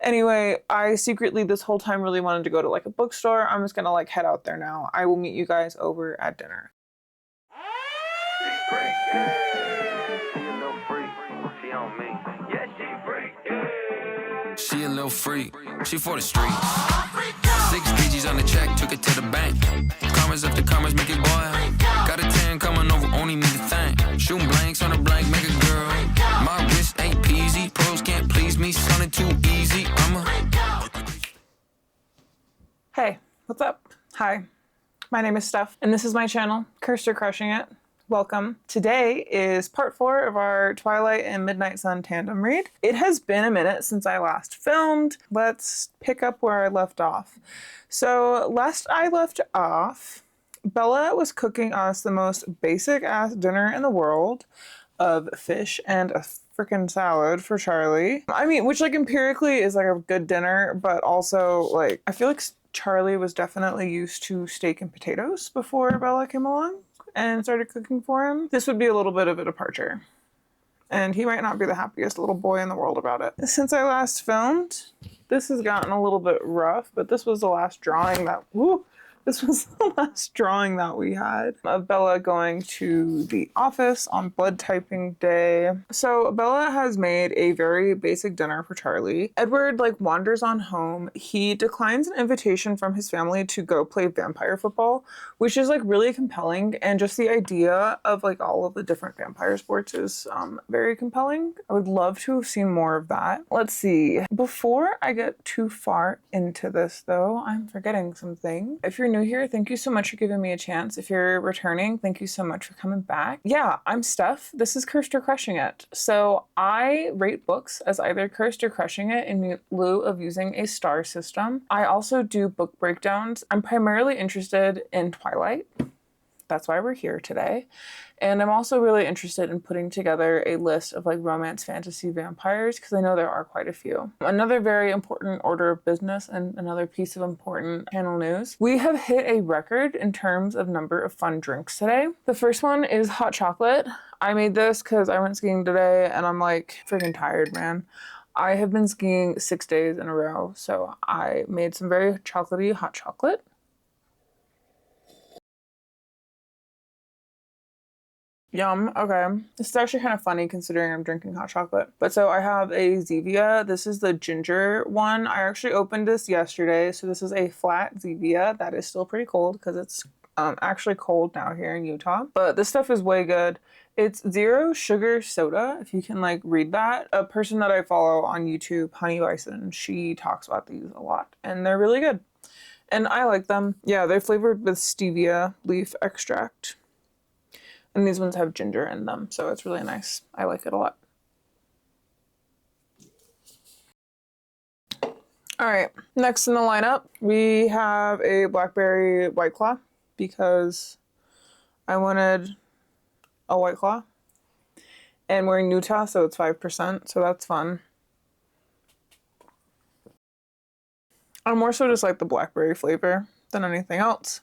Anyway, I secretly this whole time really wanted to go to like a bookstore. I'm just gonna like head out there now. I will meet you guys over at dinner. She a little freak, she for the streets. 6 digits on the check, took it to the bank. Commas after commas, make it boy. Got a 10 coming over, only need a thing. Shooting blanks on a blank, make a girl. My wrist ain't peasy, pros can't please me, sounding too easy. Hey, what's up? Hi, my name is Steph, and this is my channel, Cursed or Crushing It. Welcome. Today is part 4 of our Twilight and Midnight Sun tandem read. It has been a minute since I last filmed. Let's pick up where I left off. So last I left off, Bella was cooking us the most basic ass dinner in the world of fish and a freaking salad for Charlie. I mean, which like empirically is like a good dinner, but also like I feel like Charlie was definitely used to steak and potatoes before Bella came along and started cooking for him. This would be a little bit of a departure. And he might not be the happiest little boy in the world about it. Since I last filmed, this has gotten a little bit rough, but this was the last drawing that, this was the last drawing that we had of Bella going to the office on blood typing day. So Bella has made a very basic dinner for Charlie. Edward like wanders on home. He declines an invitation from his family to go play vampire football, which is like really compelling. And just the idea of like all of the different vampire sports is very compelling. I would love to have seen more of that. Let's see. Before I get too far into this though, I'm forgetting something. If you're new here, thank you so much for giving me a chance. If you're returning, thank you so much for coming back. Yeah, I'm Steph. This is Cursed or Crushing It. So I rate books as either cursed or crushing it in lieu of using a star system. I also do book breakdowns. I'm primarily interested in Twilight. That's why we're here today. And I'm also really interested in putting together a list of like romance fantasy vampires because I know there are quite a few. Another very important order of business and another piece of important channel news. We have hit a record in terms of number of fun drinks today. The first one is hot chocolate. I made this because I went skiing today and I'm like freaking tired, man. I have been skiing 6 days in a row, so I made some very chocolatey hot chocolate. Yum. Okay. This is actually kind of funny considering I'm drinking hot chocolate. But so I have a Zevia. This is the ginger one. I actually opened this yesterday. So this is a flat Zevia that is still pretty cold because it's actually cold now here in Utah. But this stuff is way good. It's 0 sugar soda, if you can like read that. A person that I follow on YouTube, Honey Bison, she talks about these a lot and they're really good. And I like them. Yeah, they're flavored with stevia leaf extract. And these ones have ginger in them, so it's really nice. I like it a lot. All right, next in the lineup, we have a blackberry White Claw because I wanted a White Claw. And we're in Utah, so it's 5%, so that's fun. I more so just like the blackberry flavor than anything else.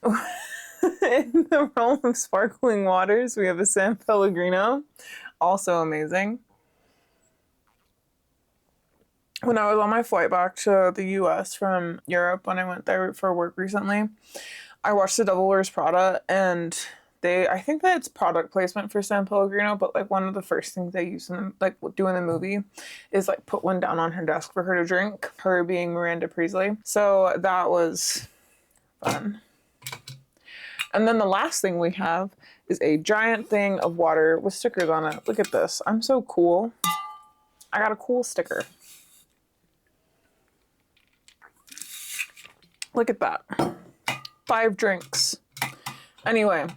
In the realm of sparkling waters, we have a San Pellegrino, also amazing. When I was on my flight back to the US from Europe, when I went there for work recently, I watched The Devil Wears Prada, and I think that it's product placement for San Pellegrino, but like one of the first things they use in like do in the movie is like put one down on her desk for her to drink, her being Miranda Priestley. So that was fun. And then the last thing we have is a giant thing of water with stickers on it. Look at this. I'm so cool. I got a cool sticker. Look at that. 5 drinks. Anyway,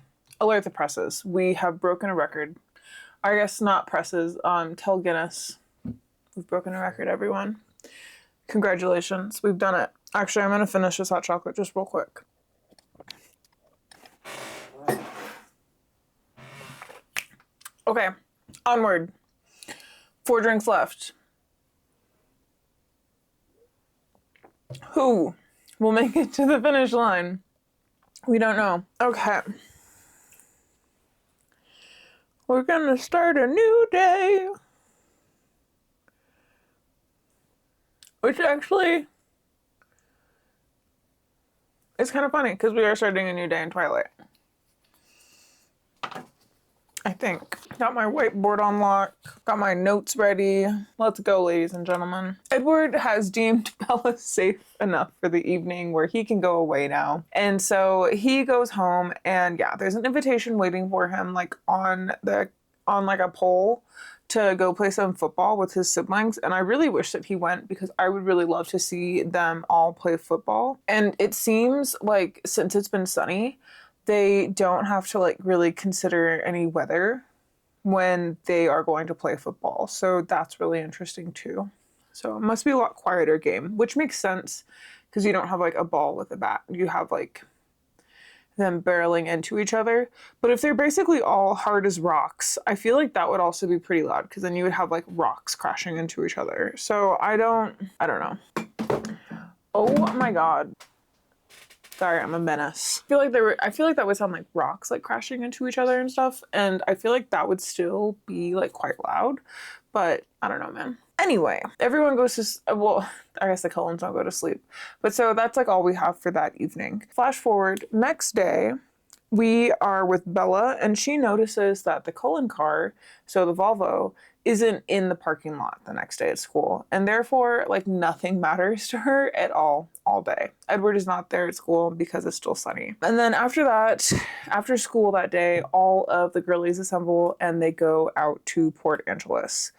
alert the presses. We have broken a record. I guess not presses. Tell Guinness. We've broken a record, everyone. Congratulations. We've done it. Actually, I'm going to finish this hot chocolate just real quick. Okay, onward. 4 drinks left. Who will make it to the finish line? We don't know. Okay. We're gonna start a new day. Which actually is kind of funny because we are starting a new day in Twilight. I think. Got my whiteboard on lock, got my notes ready. Let's go, ladies and gentlemen. Edward has deemed Bella safe enough for the evening where he can go away now. And so he goes home and yeah, there's an invitation waiting for him like on like a pole to go play some football with his siblings. And I really wish that he went because I would really love to see them all play football. And it seems like since it's been sunny, they don't have to like really consider any weather when they are going to play football. So that's really interesting too. So it must be a lot quieter game, which makes sense because you don't have like a ball with a bat. You have like them barreling into each other. But if they're basically all hard as rocks, I feel like that would also be pretty loud because then you would have like rocks crashing into each other. So I don't know. Oh my God. Sorry, I'm a menace. I feel like that would sound like rocks like crashing into each other and stuff. And I feel like that would still be like quite loud. But I don't know, man. Anyway, everyone goes to, well, I guess the Cullens don't go to sleep. But so that's like all we have for that evening. Flash forward, next day, we are with Bella and she notices that the Cullen car, so the Volvo, isn't in the parking lot the next day at school. And therefore, like nothing matters to her at all day. Edward is not there at school because it's still sunny. And then after that, after school that day, all of the girlies assemble and they go out to Port Angeles.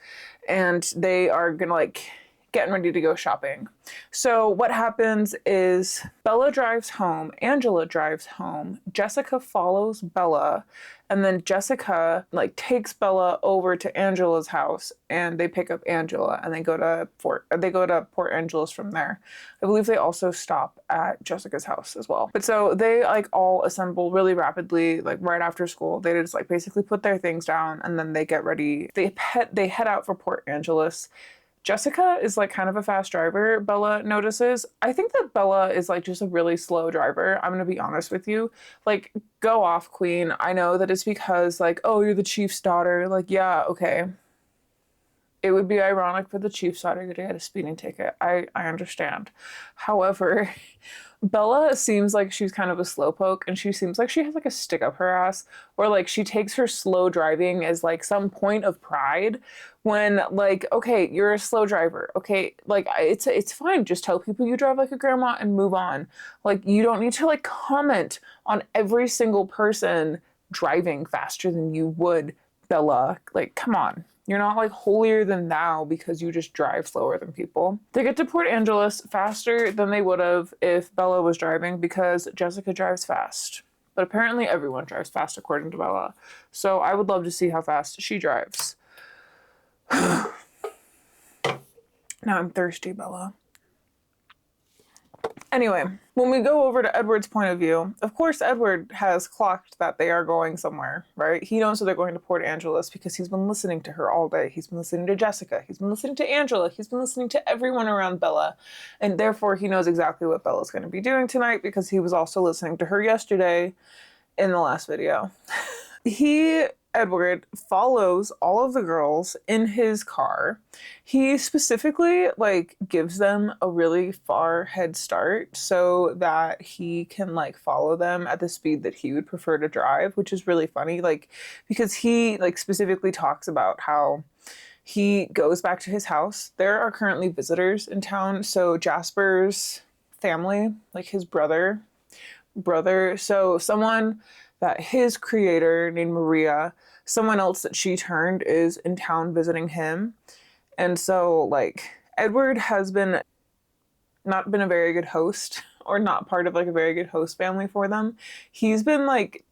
And they are gonna like getting ready to go shopping. So what happens is Bella drives home, Angela drives home, Jessica follows Bella, and then Jessica like takes Bella over to Angela's house and they pick up Angela and they go to Port Angeles from there. I believe they also stop at Jessica's house as well. But so they like all assemble really rapidly, like right after school. They just like basically put their things down and then they get ready. They head out for Port Angeles. Jessica is like kind of a fast driver, Bella notices. I think that Bella is like just a really slow driver. I'm gonna be honest with you. Like, go off, queen. I know that it's because like, oh, you're the chief's daughter. Like, yeah, okay. It would be ironic for the chief's daughter to get a speeding ticket. I understand. However, Bella seems like she's kind of a slowpoke and she seems like she has like a stick up her ass or like she takes her slow driving as like some point of pride when like, okay, you're a slow driver. Okay, like it's fine. Just tell people you drive like a grandma and move on. Like you don't need to like comment on every single person driving faster than you would, Bella. Like, come on. You're not like holier than thou because you just drive slower than people. They get to Port Angeles faster than they would have if Bella was driving because Jessica drives fast. But apparently everyone drives fast according to Bella. So I would love to see how fast she drives. Now I'm thirsty, Bella. Anyway, when we go over to Edward's point of view, of course Edward has clocked that they are going somewhere, right? He knows that they're going to Port Angeles because he's been listening to her all day. He's been listening to Jessica. He's been listening to Angela. He's been listening to everyone around Bella. And therefore he knows exactly what Bella's going to be doing tonight because he was also listening to her yesterday in the last video. Edward follows all of the girls in his car. He specifically like gives them a really far head start so that he can like follow them at the speed that he would prefer to drive, which is really funny, like because he like specifically talks about how he goes back to his house. There are currently visitors in town, so Jasper's family, like his brother, so someone that his creator named Maria, someone else that she turned is in town visiting him. And so like Edward has not been a very good host or not part of like a very good host family for them. He's been like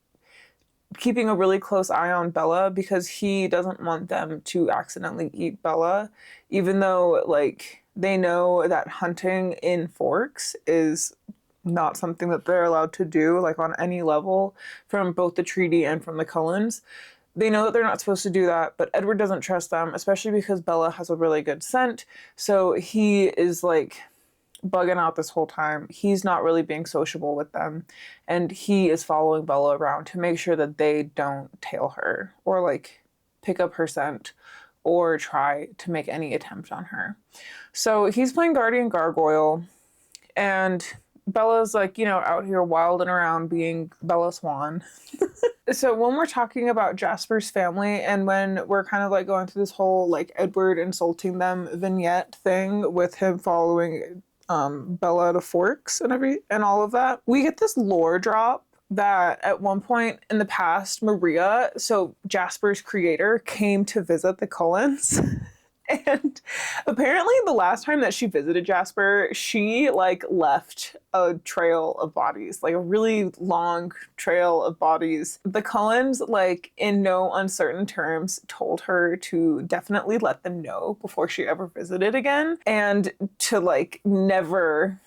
keeping a really close eye on Bella because he doesn't want them to accidentally eat Bella, even though like they know that hunting in Forks is not something that they're allowed to do, like on any level, from both the treaty and from the Cullens. They know that they're not supposed to do that, but Edward doesn't trust them, especially because Bella has a really good scent. So he is like bugging out this whole time. He's not really being sociable with them. And he is following Bella around to make sure that they don't tail her or like pick up her scent or try to make any attempt on her. So he's playing Guardian Gargoyle, and Bella's like, out here wilding around being Bella Swan. So when we're talking about Jasper's family, and when we're kind of like going through this whole like Edward insulting them vignette thing with him following Bella to Forks and all of that, we get this lore drop that at one point in the past, Maria, so Jasper's creator, came to visit the Cullens. And apparently the last time that she visited Jasper, she like left a trail of bodies, like a really long trail of bodies. The Cullens, like in no uncertain terms, told her to definitely let them know before she ever visited again, and to like never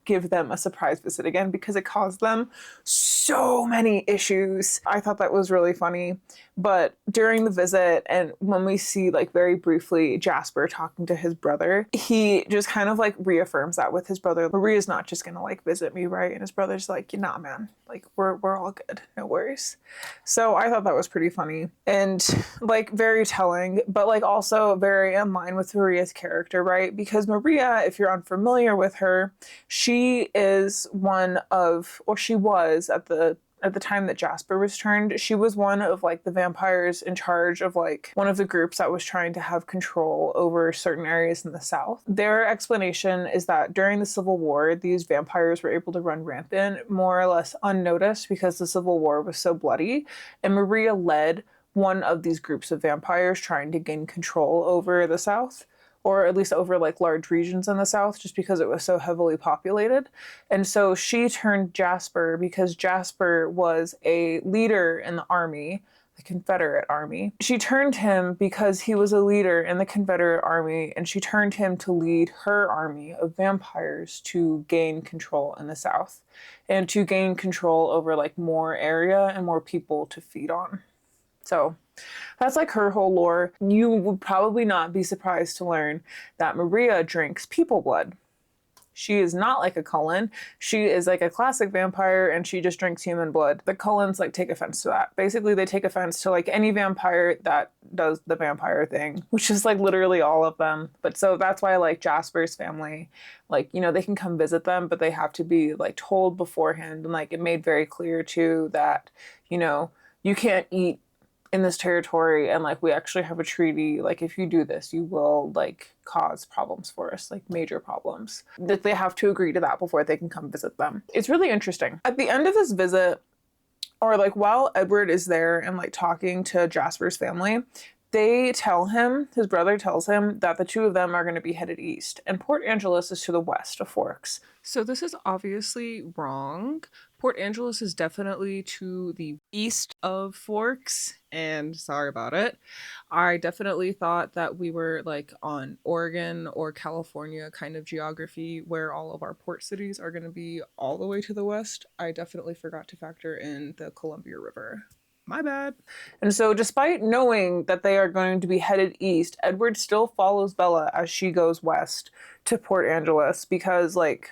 give them a surprise visit again because it caused them so many issues. I thought that was really funny. But during the visit, and when we see like very briefly Jasper talking to his brother, he just kind of like reaffirms that with his brother. Maria's not just gonna like visit me, right? And his brother's like, nah, man, like we're all good, no worries. So I thought that was pretty funny and like very telling, but like also very in line with Maria's character, right? Because Maria, if you're unfamiliar with her, she is one of, or she was at the time that Jasper was turned, she was one of like the vampires in charge of like one of the groups that was trying to have control over certain areas in the South. Their explanation is that during the Civil War, these vampires were able to run rampant more or less unnoticed because the Civil War was so bloody, and Maria led one of these groups of vampires trying to gain control over the South, or at least over like large regions in the South, just because it was so heavily populated. And so she turned Jasper because Jasper was a leader in the army, the Confederate Army. She turned him because he was a leader in the Confederate Army, and she turned him to lead her army of vampires to gain control in the South and to gain control over like more area and more people to feed on. So that's like her whole lore. You would probably not be surprised to learn that Maria drinks people blood. She is not like a Cullen. She is like a classic vampire, and she just drinks human blood. The Cullens like take offense to that. Basically, they take offense to like any vampire that does the vampire thing, which is like literally all of them. But so that's why like Jasper's family, like, they can come visit them, but they have to be like told beforehand. And like it made very clear too that, you can't eat in this territory, and like we actually have a treaty, like if you do this you will like cause problems for us, like major problems, that they have to agree to that before they can come visit them. It's really interesting. At the end of this visit, or like while Edward is there and like talking to Jasper's family, they tell him, his brother tells him, that the two of them are going to be headed east, and Port Angeles is to the west of Forks. So this is obviously wrong. Port Angeles is definitely to the east of Forks, and sorry about it. I definitely thought that we were like on Oregon or California kind of geography where all of our port cities are going to be all the way to the west. I definitely forgot to factor in the Columbia River. My bad. And so despite knowing that they are going to be headed east, Edward still follows Bella as she goes west to Port Angeles because like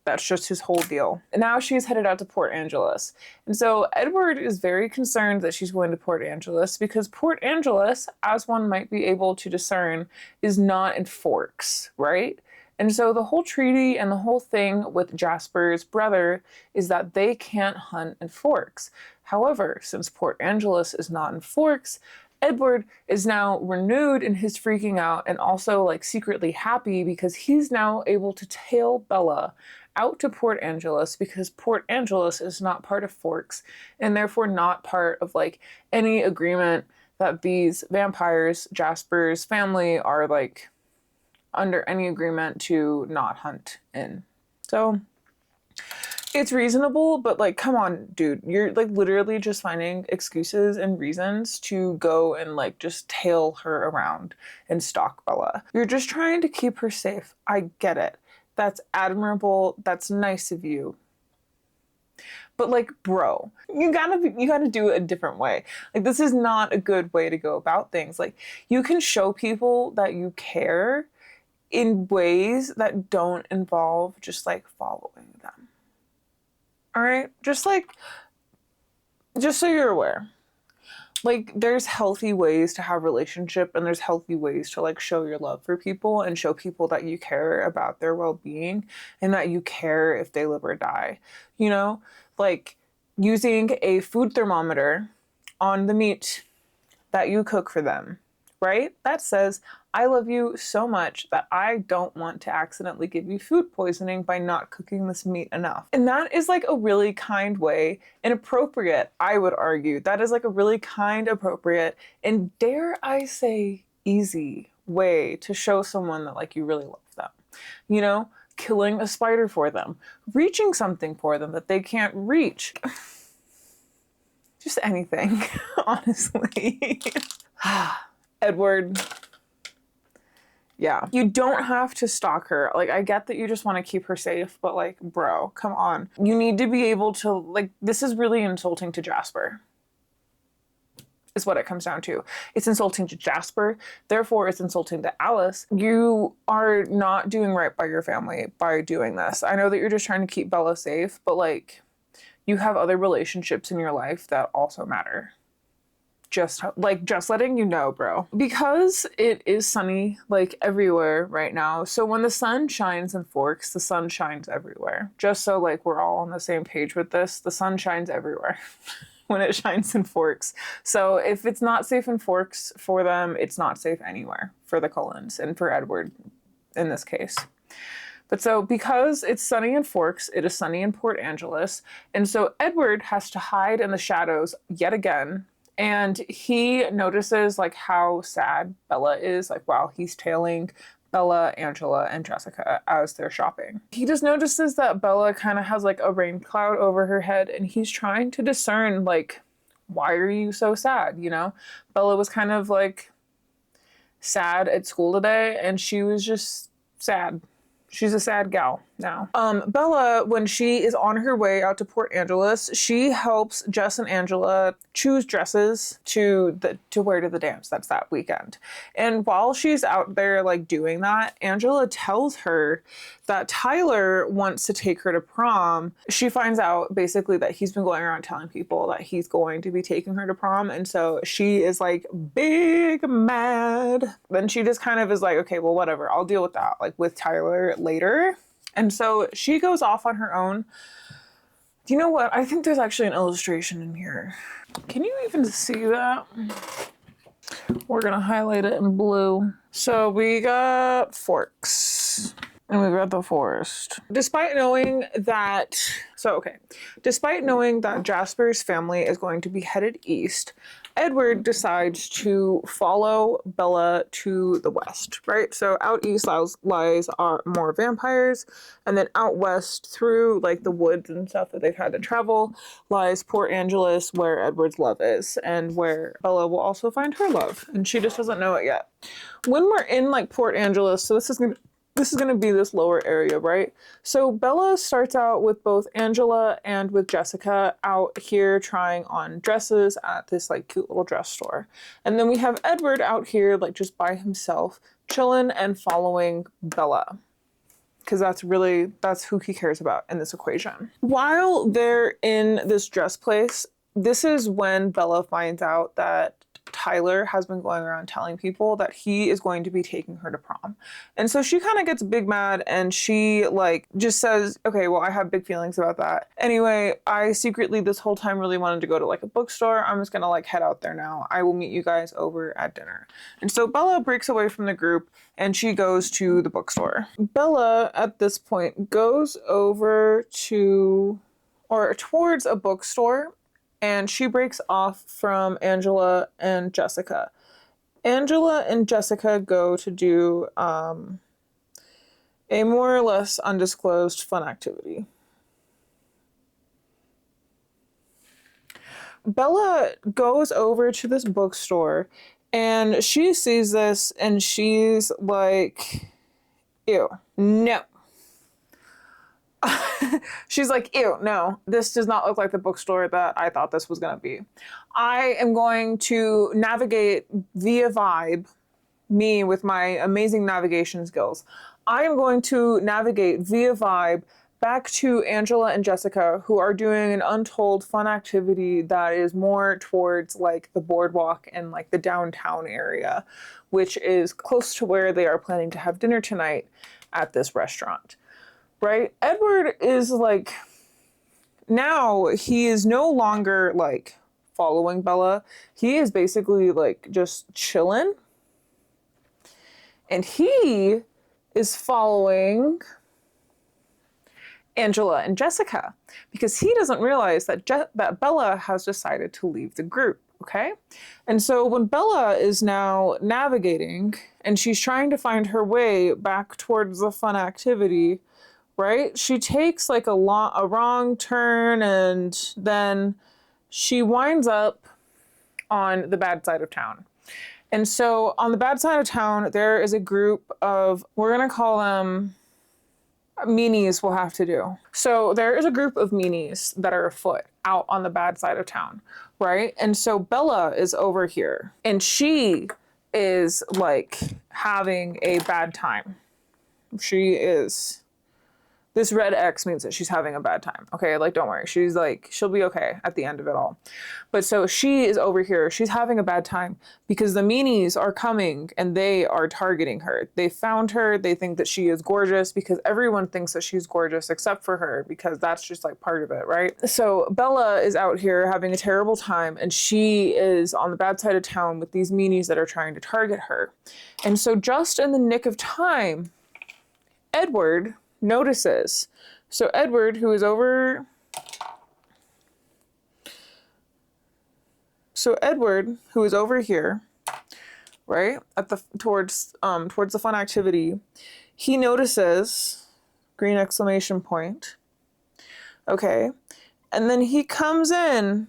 that's just his whole deal. And now she's headed out to Port Angeles. And so Edward is very concerned that she's going to Port Angeles because Port Angeles, as one might be able to discern, is not in Forks, right? And so the whole treaty and the whole thing with Jasper's brother is that they can't hunt in Forks. However, since Port Angeles is not in Forks, Edward is now renewed in his freaking out and also like secretly happy because he's now able to tail Bella out to Port Angeles because Port Angeles is not part of Forks and therefore not part of like any agreement that these vampires, Jasper's family, are like under any agreement to not hunt in. So it's reasonable, but like, come on, dude, you're like literally just finding excuses and reasons to go and like just tail her around and stalk Bella. You're just trying to keep her safe. I get it. That's admirable. That's nice of you. But like, bro, you gotta do it a different way. Like, this is not a good way to go about things. Like, you can show people that you care in ways that don't involve just like following them. All right? Just so you're aware. Like, there's healthy ways to have relationship, and there's healthy ways to like show your love for people and show people that you care about their well-being and that you care if they live or die. You know, like using a food thermometer on the meat that you cook for them, right? That says, I love you so much that I don't want to accidentally give you food poisoning by not cooking this meat enough. And that is like a really kind way, and appropriate, I would argue. That is like a really kind, appropriate, and dare I say, easy way to show someone that like you really love them. You know, killing a spider for them, reaching something for them that they can't reach. Just anything, honestly. Edward. Yeah. You don't have to stalk her. Like, I get that you just want to keep her safe, but like, bro, come on. You need to be able to, like, this is really insulting to Jasper. Is what it comes down to. It's insulting to Jasper, therefore it's insulting to Alice. You are not doing right by your family by doing this. I know that you're just trying to keep Bella safe, but like, you have other relationships in your life that also matter. Just letting you know, bro. Because it is sunny like everywhere right now. So when the sun shines in Forks, the sun shines everywhere. Just so like we're all on the same page with this, the sun shines everywhere when it shines in Forks. So if it's not safe in Forks for them, it's not safe anywhere for the Cullens and for Edward in this case. But so because it's sunny in Forks, it is sunny in Port Angeles. And so Edward has to hide in the shadows yet again. And he notices like how sad Bella is, like while he's tailing Bella, Angela, and Jessica as they're shopping. He just notices that Bella kind of has like a rain cloud over her head, and he's trying to discern like, why are you so sad? You know, Bella was kind of like sad at school today, and she was just sad. She's a sad gal now. Bella, when she is on her way out to Port Angeles, she helps Jess and Angela choose dresses to wear to the dance. That's that weekend. And while she's out there like doing that, Angela tells her that Tyler wants to take her to prom. She finds out basically that he's been going around telling people that he's going to be taking her to prom. And so she is like big mad. Then she just kind of is like, okay, well, whatever. I'll deal with that, like with Tyler later. And so she goes off on her own. Do you know what? I think there's actually an illustration in here. Can you even see that? We're gonna highlight it in blue. So we got Forks and we got the forest. Despite knowing that Jasper's family is going to be headed east, Edward decides to follow Bella to the west, right? So out east lies are more vampires, and then out west through like the woods and stuff that they've had to travel lies Port Angeles, where Edward's love is, and where Bella will also find her love, and she just doesn't know it yet. When we're in like Port Angeles, so this is going to be this lower area, right? So Bella starts out with both Angela and with Jessica out here trying on dresses at this like cute little dress store. And then we have Edward out here like just by himself, chilling and following Bella. Because that's who he cares about in this equation. While they're in this dress place, this is when Bella finds out that Tyler has been going around telling people that he is going to be taking her to prom. And so she kind of gets big mad, and she like just says, okay, well, I have big feelings about that. Anyway, I secretly this whole time really wanted to go to like a bookstore. I'm just gonna like head out there now. I will meet you guys over at dinner. And so Bella breaks away from the group and she goes to the bookstore. Bella at this point goes over to or towards a bookstore, and she breaks off from Angela and Jessica. Angela and Jessica go to do a more or less undisclosed fun activity. Bella goes over to this bookstore and she sees this and she's like, ew, no. She's like, ew, no, this does not look like the bookstore that I thought this was going to be. I am going to navigate via vibe, me with my amazing navigation skills. I am going to navigate via vibe back to Angela and Jessica, who are doing an untold fun activity that is more towards like the boardwalk and like the downtown area, which is close to where they are planning to have dinner tonight at this restaurant, right? Edward is like, now he is no longer like following Bella. He is basically like just chilling. And he is following Angela and Jessica because he doesn't realize that that Bella has decided to leave the group, okay? And so when Bella is now navigating and she's trying to find her way back towards the fun activity, right? She takes like a wrong turn and then she winds up on the bad side of town. And so on the bad side of town, there is a group of, we're going to call them meanies will have to do. So there is a group of meanies that are afoot out on the bad side of town, right? And so Bella is over here and she is like having a bad time. She is, this red X means that she's having a bad time. Okay, like don't worry. She's like, she'll be okay at the end of it all. But so she is over here. She's having a bad time because the meanies are coming and they are targeting her. They found her. They think that she is gorgeous because everyone thinks that she's gorgeous except for her because that's just like part of it, right? So Bella is out here having a terrible time and she is on the bad side of town with these meanies that are trying to target her. And so just in the nick of time, Edward notices. So Edward, who is over... So Edward, who is over here, right, at the towards the fun activity, he notices, green exclamation point, okay, and then he comes in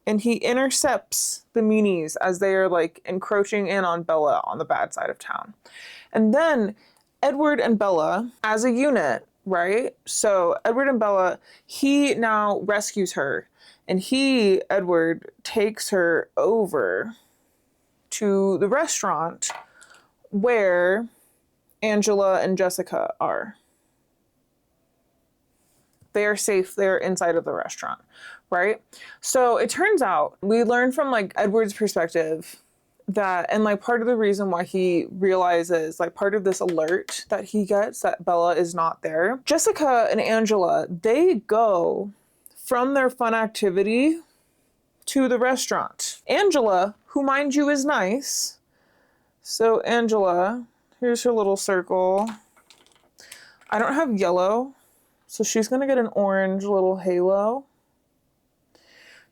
and he intercepts the meanies as they are like encroaching in on Bella on the bad side of town. And then Edward and Bella, as a unit, right? So Edward and Bella, he now rescues her. And he, Edward, takes her over to the restaurant where Angela and Jessica are. They are safe. They're inside of the restaurant, right? So it turns out, we learn from like Edward's perspective that, and like part of the reason why he realizes, like part of this alert that he gets that Bella is not there. Jessica and Angela, they go from their fun activity to the restaurant. Angela, who mind you is nice. So Angela, here's her little circle. I don't have yellow, so she's gonna get an orange little halo.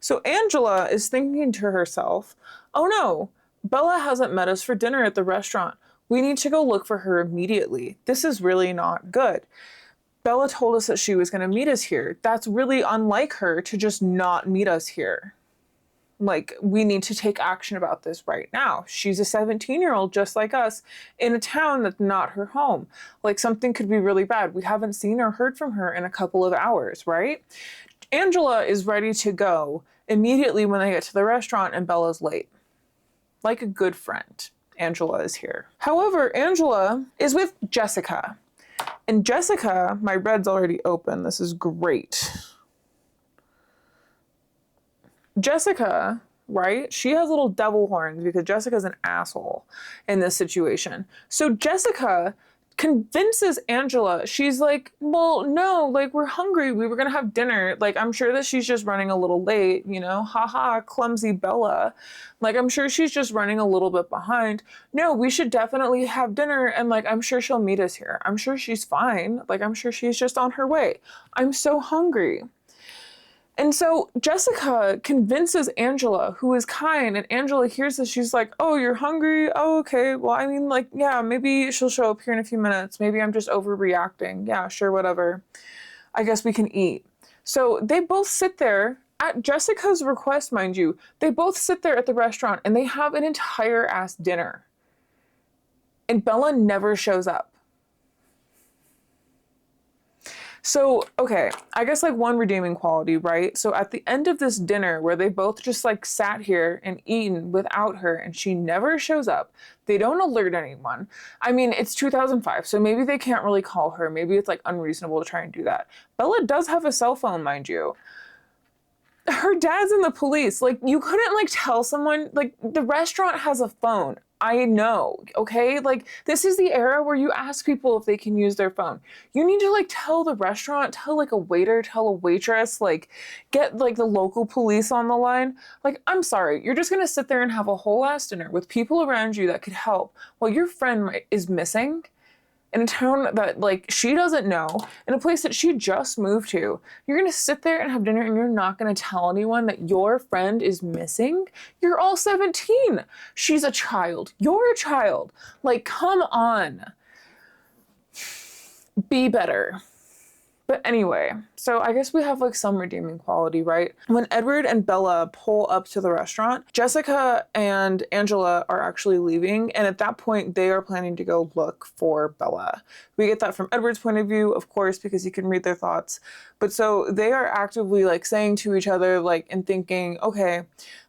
So Angela is thinking to herself, oh no, Bella hasn't met us for dinner at the restaurant. We need to go look for her immediately. This is really not good. Bella told us that she was going to meet us here. That's really unlike her to just not meet us here. Like, we need to take action about this right now. She's a 17-year-old just like us in a town that's not her home. Like, something could be really bad. We haven't seen or heard from her in a couple of hours, right? Angela is ready to go immediately when they get to the restaurant and Bella's late. Like a good friend, Angela is here. However, Angela is with Jessica. And Jessica, my red's already open. This is great. Jessica, right? She has little devil horns because Jessica's an asshole in this situation. So Jessica convinces Angela, she's like, well, no, like, we're hungry. We were going to have dinner. Like, I'm sure that she's just running a little late, you know, haha, clumsy Bella. Like, I'm sure she's just running a little bit behind. No, we should definitely have dinner. And like, I'm sure she'll meet us here. I'm sure she's fine. Like, I'm sure she's just on her way. I'm so hungry. And so Jessica convinces Angela, who is kind, and Angela hears this. She's like, oh, you're hungry? Oh, okay. Well, I mean, like, yeah, maybe she'll show up here in a few minutes. Maybe I'm just overreacting. Yeah, sure, whatever. I guess we can eat. So they both sit there at Jessica's request, mind you. They both sit there at the restaurant and they have an entire ass dinner. And Bella never shows up. So, okay, I guess like one redeeming quality, right? So at the end of this dinner where they both just like sat here and eaten without her and she never shows up, they don't alert anyone. I mean, it's 2005, so maybe they can't really call her. Maybe it's like unreasonable to try and do that. Bella does have a cell phone, mind you. Her dad's in the police. Like, you couldn't like tell someone, like, the restaurant has a phone. I know, okay? Like, this is the era where you ask people if they can use their phone. You need to like tell the restaurant, tell like a waiter, tell a waitress, like get like the local police on the line. Like, I'm sorry, you're just gonna sit there and have a whole ass dinner with people around you that could help while your friend is missing in a town that like she doesn't know, in a place that she just moved to. You're gonna sit there and have dinner and you're not gonna tell anyone that your friend is missing? You're all 17. She's a child. You're a child. Like, come on. Be better. But anyway, so I guess we have like some redeeming quality, right? When Edward and Bella pull up to the restaurant, Jessica and Angela are actually leaving. And at that point, they are planning to go look for Bella. We get that from Edward's point of view, of course, because he can read their thoughts. But so they are actively like saying to each other, like, and thinking, okay,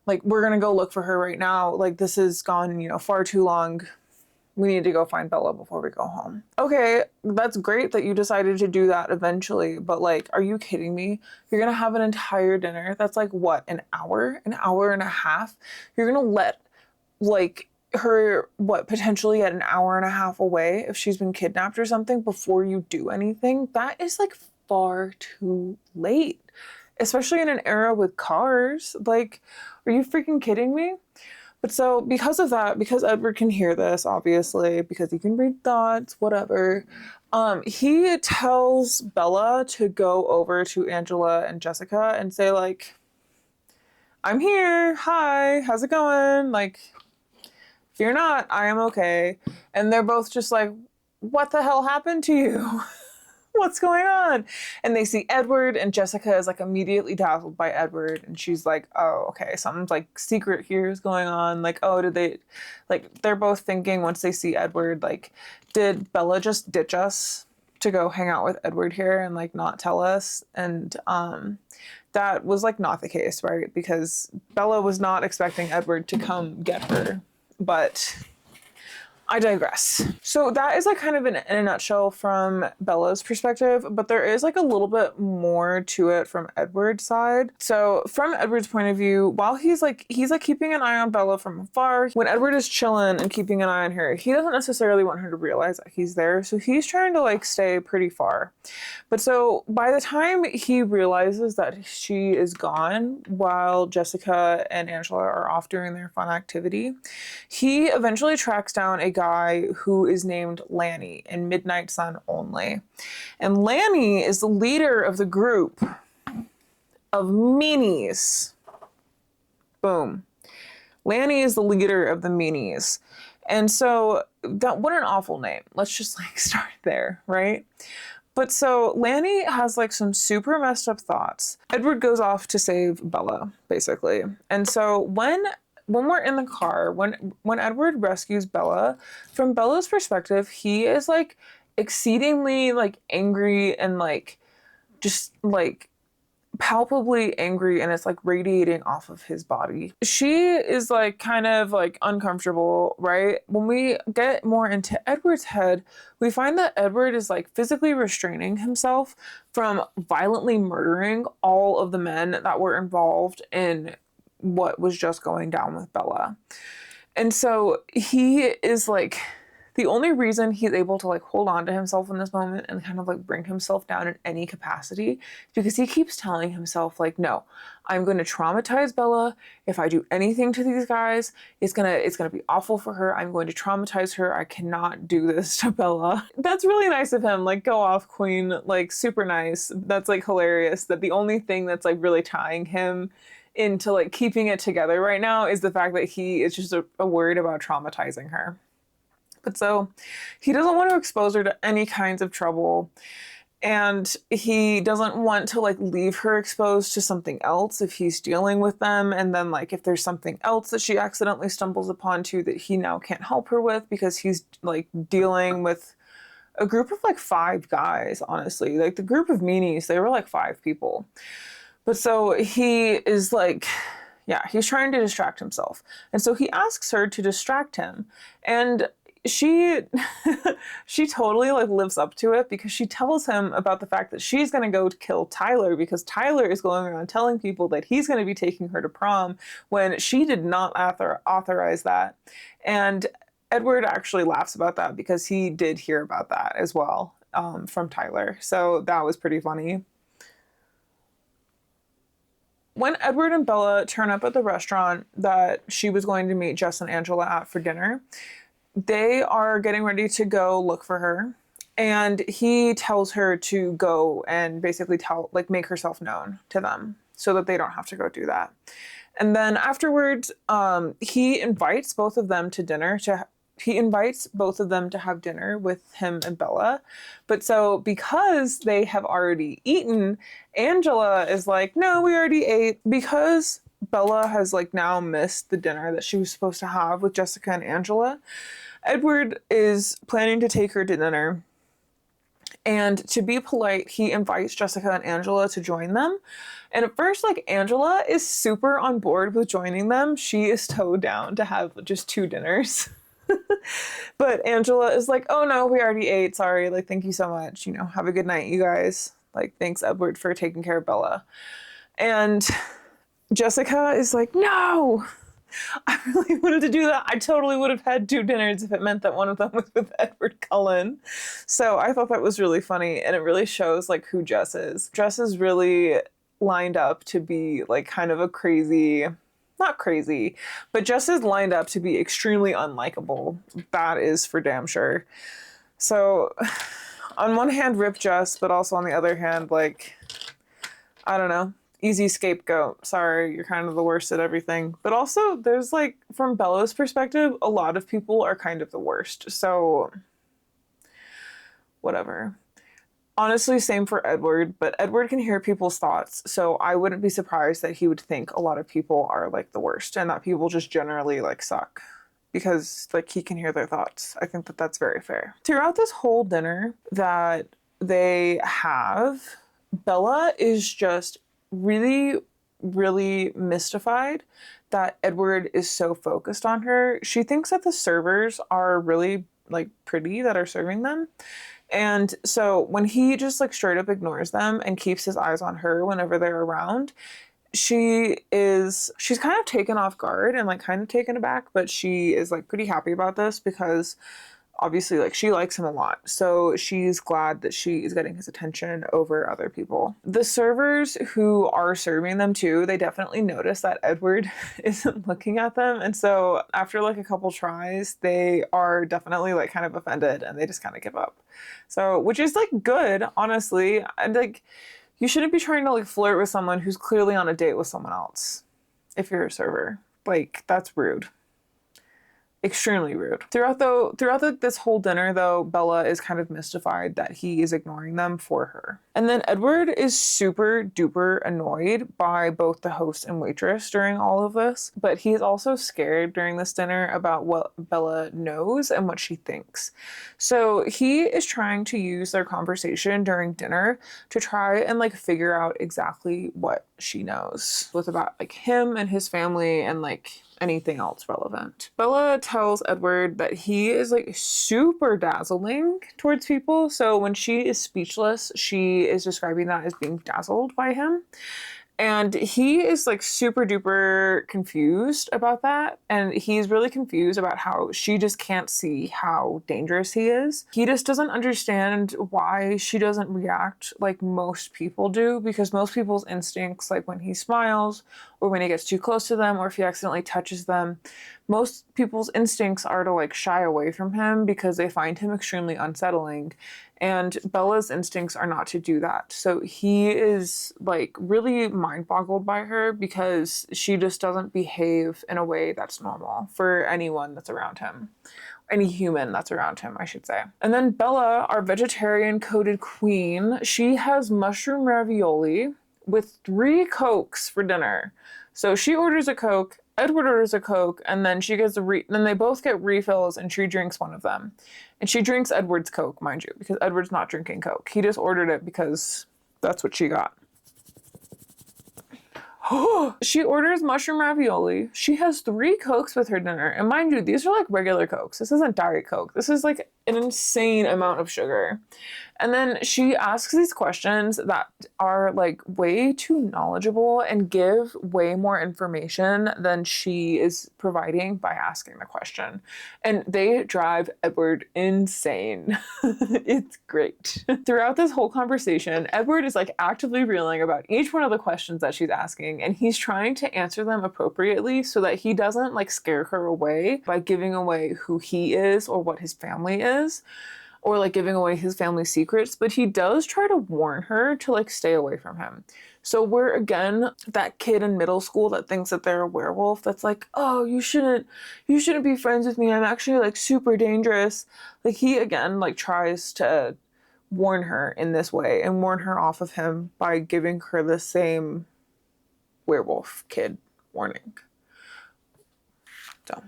like, we're gonna go look for her right now. Like, this has gone, you know, far too long. We need to go find Bella before we go home. Okay, that's great that you decided to do that eventually, but like, are you kidding me? You're gonna have an entire dinner that's like, what, an hour and a half? You're gonna let like her, what, potentially at an hour and a half away if she's been kidnapped or something before you do anything? That is like far too late, especially in an era with cars. Like, are you freaking kidding me? But so because of that, because Edward can hear this, obviously, because he can read thoughts, whatever, he tells Bella to go over to Angela and Jessica and say, like, I'm here. Hi, how's it going? Like, fear not, I am okay. And they're both just like, what the hell happened to you? What's going on? And they see Edward, and Jessica is like immediately dazzled by Edward, and she's like, oh, okay, something's like secret here is going on. Like, oh, did they, like, they're both thinking once they see Edward, like, did Bella just ditch us to go hang out with Edward here and like not tell us? And that was like not the case, right? Because Bella was not expecting Edward to come get her, but I digress. So that is like kind of in a nutshell from Bella's perspective, but there is like a little bit more to it from Edward's side. So from Edward's point of view, while he's like keeping an eye on Bella from afar, when Edward is chilling and keeping an eye on her, he doesn't necessarily want her to realize that he's there. So he's trying to like stay pretty far. But so by the time he realizes that she is gone while Jessica and Angela are off doing their fun activity, he eventually tracks down a guy who is named Lanny in Midnight Sun only. And Lanny is the leader of the group of meanies. Boom. Lanny is the leader of the meanies. And so that, what an awful name. Let's just like start there, right? But so Lanny has like some super messed up thoughts. Edward goes off to save Bella, basically. And so when we're in the car, when Edward rescues Bella, from Bella's perspective, he is like exceedingly like angry and like just like palpably angry, and it's like radiating off of his body. She is like kind of like uncomfortable, right? When we get more into Edward's head, we find that Edward is like physically restraining himself from violently murdering all of the men that were involved in what was just going down with Bella. And so he is like, the only reason he's able to like hold on to himself in this moment and kind of like bring himself down in any capacity is because he keeps telling himself like, no, I'm going to traumatize Bella. If I do anything to these guys, it's gonna be awful for her. I'm going to traumatize her. I cannot do this to Bella. That's really nice of him. Like, go off, queen. Like, super nice. That's like hilarious that the only thing that's like really tying him into like keeping it together right now is the fact that he is just worried about traumatizing her. But so he doesn't want to expose her to any kinds of trouble, and he doesn't want to like leave her exposed to something else if he's dealing with them, and then like if there's something else that she accidentally stumbles upon too that he now can't help her with because he's like dealing with a group of like 5 guys, honestly. Like the group of meanies, they were like 5 people. But so he is like, yeah, he's trying to distract himself. And so he asks her to distract him. And she she totally like lives up to it, because she tells him about the fact that she's going to go kill Tyler, because Tyler is going around telling people that he's going to be taking her to prom when she did not authorize that. And Edward actually laughs about that, because he did hear about that as well, from Tyler. So that was pretty funny. When Edward and Bella turn up at the restaurant that she was going to meet Jess and Angela at for dinner, they are getting ready to go look for her. And he tells her to go and basically make herself known to them so that they don't have to go do that. And then afterwards, he invites both of them to dinner he invites both of them to have dinner with him and Bella. But so because they have already eaten, Angela is like, no, we already ate. Because Bella has like now missed the dinner that she was supposed to have with Jessica and Angela, Edward is planning to take her to dinner. And to be polite, he invites Jessica and Angela to join them. And at first, like, Angela is super on board with joining them. She is so down to have just 2 dinners. But Angela is like, oh no, we already ate. Sorry. Like, thank you so much. You know, have a good night, you guys. Like, thanks, Edward, for taking care of Bella. And Jessica is like, no, I really wanted to do that. I totally would have had 2 dinners if it meant that one of them was with Edward Cullen. So I thought that was really funny. And it really shows like who Jess is. Jess is really lined up to be like kind of a crazy, not crazy, but Jess is lined up to be extremely unlikable. That is for damn sure. So on one hand, rip Jess, but also on the other hand, like, I don't know, easy scapegoat. Sorry, you're kind of the worst at everything. But also there's like, from Bella's perspective, a lot of people are kind of the worst. So whatever. Honestly, same for Edward, but Edward can hear people's thoughts, so I wouldn't be surprised that he would think a lot of people are like the worst and that people just generally like suck, because like he can hear their thoughts. I think that that's very fair. Throughout this whole dinner that they have, Bella is just really, really mystified that Edward is so focused on her. She thinks that the servers are really like pretty that are serving them. And so when he just like straight up ignores them and keeps his eyes on her whenever they're around, she's kind of taken off guard and like kind of taken aback, but she is like pretty happy about this because obviously like she likes him a lot. So she's glad that she is getting his attention over other people. The servers who are serving them too, they definitely notice that Edward isn't looking at them. And so after like a couple tries, they are definitely like kind of offended and they just kind of give up. So, which is like good, honestly. And like, you shouldn't be trying to like flirt with someone who's clearly on a date with someone else if you're a server. Like, that's rude. Extremely rude. Throughout this whole dinner, though, Bella is kind of mystified that he is ignoring them for her. And then Edward is super duper annoyed by both the host and waitress during all of this, but he is also scared during this dinner about what Bella knows and what she thinks. So he is trying to use their conversation during dinner to try and like figure out exactly what she knows with about like him and his family and like anything else relevant. Bella tells Edward that he is like super dazzling towards people. So when she is speechless, she is describing that as being dazzled by him. And he is like super duper confused about that. And he's really confused about how she just can't see how dangerous he is. He just doesn't understand why she doesn't react like most people do, because most people's instincts, like when he smiles or when he gets too close to them or if he accidentally touches them, most people's instincts are to like shy away from him because they find him extremely unsettling. And Bella's instincts are not to do that. So he is like really mind boggled by her because she just doesn't behave in a way that's normal for anyone that's around him. Any human that's around him, I should say. And then Bella, our vegetarian coded queen, she has mushroom ravioli with 3 Cokes for dinner. So she orders a Coke Edward orders a Coke, and then she gets then they both get refills, and she drinks one of them. And she drinks Edward's Coke, mind you, because Edward's not drinking Coke. He just ordered it because that's what she got. She orders mushroom ravioli. She has 3 Cokes with her dinner. And mind you, these are like regular Cokes. This isn't Diet Coke. This is like an insane amount of sugar. And then she asks these questions that are like way too knowledgeable and give way more information than she is providing by asking the question. And they drive Edward insane. It's great. Throughout this whole conversation, Edward is like actively reeling about each one of the questions that she's asking, and he's trying to answer them appropriately so that he doesn't like scare her away by giving away who he is or what his family is, or like giving away his family secrets, but he does try to warn her to like stay away from him. So we're again that kid in middle school that thinks that they're a werewolf that's like, oh, you shouldn't be friends with me. I'm actually like super dangerous. Like he again like tries to warn her in this way and warn her off of him by giving her the same werewolf kid warning. So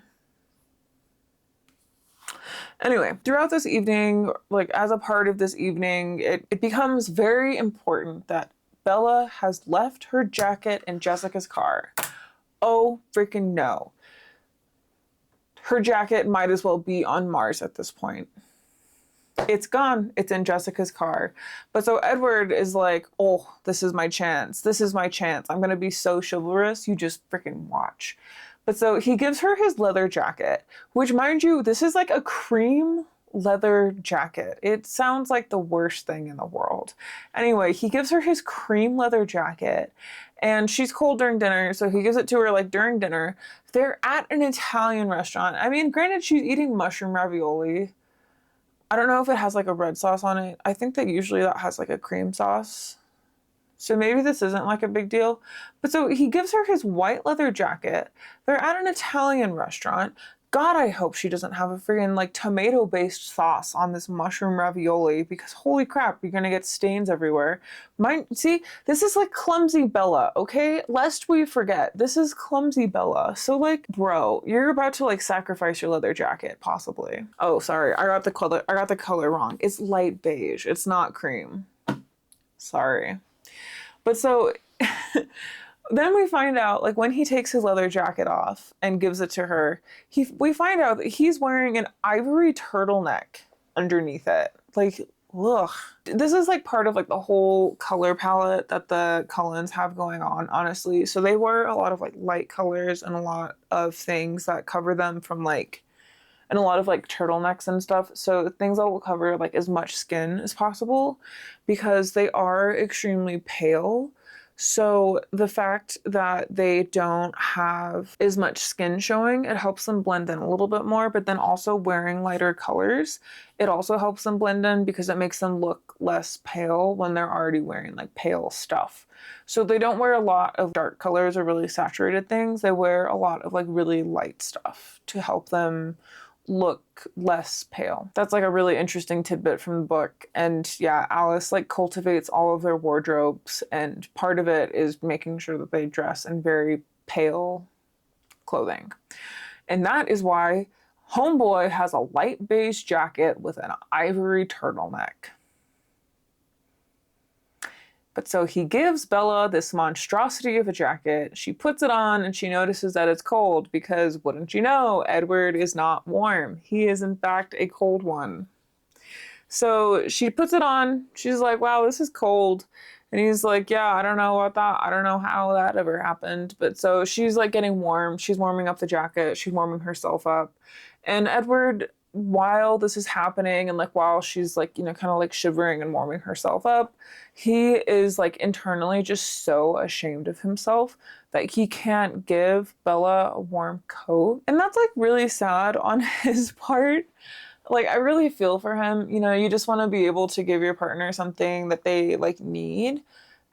anyway, throughout this evening, like as a part of this evening, it becomes very important that Bella has left her jacket in Jessica's car. Oh, freaking no. Her jacket might as well be on Mars at this point. It's gone. It's in Jessica's car. But so Edward is like, oh, this is my chance. This is my chance. I'm going to be so chivalrous. You just freaking watch. But so he gives her his leather jacket, which mind you, this is like a cream leather jacket. It sounds like the worst thing in the world. Anyway, he gives her his cream leather jacket, and she's cold during dinner, so he gives it to her like during dinner. They're at an Italian restaurant. I mean, granted, she's eating mushroom ravioli. I don't know if it has like a red sauce on it. I think that usually that has like a cream sauce. So maybe this isn't like a big deal. But so he gives her his white leather jacket. They're at an Italian restaurant. God, I hope she doesn't have a freaking like tomato-based sauce on this mushroom ravioli, because holy crap, you're gonna get stains everywhere. See, this is like clumsy Bella, okay? Lest we forget, this is clumsy Bella. So like, bro, you're about to like sacrifice your leather jacket, possibly. Oh, sorry, I got the color wrong. It's light beige, it's not cream. Sorry. But so then we find out, like, when he takes his leather jacket off and gives it to her, we find out that he's wearing an ivory turtleneck underneath it. Like, ugh. This is, like, part of, like, the whole color palette that the Cullens have going on, honestly. So they wear a lot of, like, light colors and a lot of things that cover them from, like, and a lot of, like, turtlenecks and stuff. So things that will cover, like, as much skin as possible, because they are extremely pale. So the fact that they don't have as much skin showing, it helps them blend in a little bit more, but then also wearing lighter colors, it also helps them blend in because it makes them look less pale when they're already wearing like pale stuff. So they don't wear a lot of dark colors or really saturated things. They wear a lot of like really light stuff to help them look less pale. That's like a really interesting tidbit from the book. And yeah, Alice like cultivates all of their wardrobes, and part of it is making sure that they dress in very pale clothing. And that is why Homeboy has a light beige jacket with an ivory turtleneck. But so he gives Bella this monstrosity of a jacket. She puts it on and she notices that it's cold because, wouldn't you know, Edward is not warm. He is, in fact, a cold one. So she puts it on. She's like, wow, this is cold. And he's like, yeah, I don't know about that. I don't know how that ever happened. But so she's like getting warm. She's warming up the jacket. She's warming herself up. And Edward, while this is happening and like while she's like, you know, kind of like shivering and warming herself up, he is like internally just so ashamed of himself that he can't give Bella a warm coat. And that's like really sad on his part. Like, I really feel for him. You know, you just want to be able to give your partner something that they like need.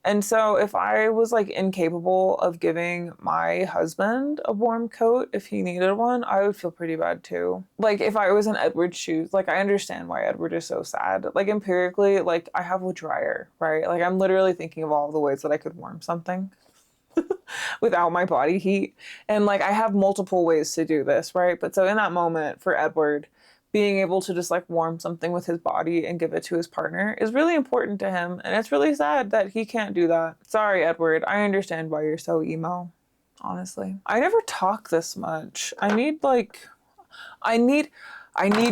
And so if I was like incapable of giving my husband a warm coat if he needed one, I would feel pretty bad too. Like if I was in Edward's shoes, like I understand why Edward is so sad. Like empirically, like I have a dryer, right? Like I'm literally thinking of all the ways that I could warm something. without my body heat. And like I have multiple ways to do this, right? But so in that moment for Edward, being able to just like warm something with his body and give it to his partner is really important to him. And it's really sad that he can't do that. Sorry, Edward. I understand why you're so emo, honestly. I never talk this much. I need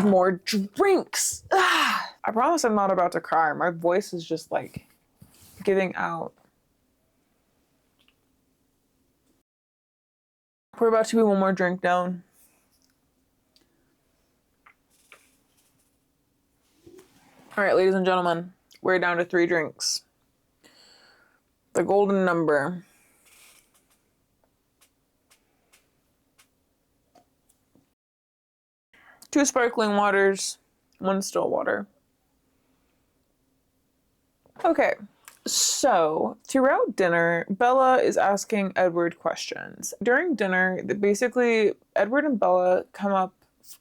more drinks. I promise I'm not about to cry. My voice is just like giving out. We're about to be one more drink down. All right, ladies and gentlemen, we're down to 3 drinks. The golden number. Two sparkling waters, 1 still water. Okay, so throughout dinner, Bella is asking Edward questions. During dinner, basically, Edward and Bella come up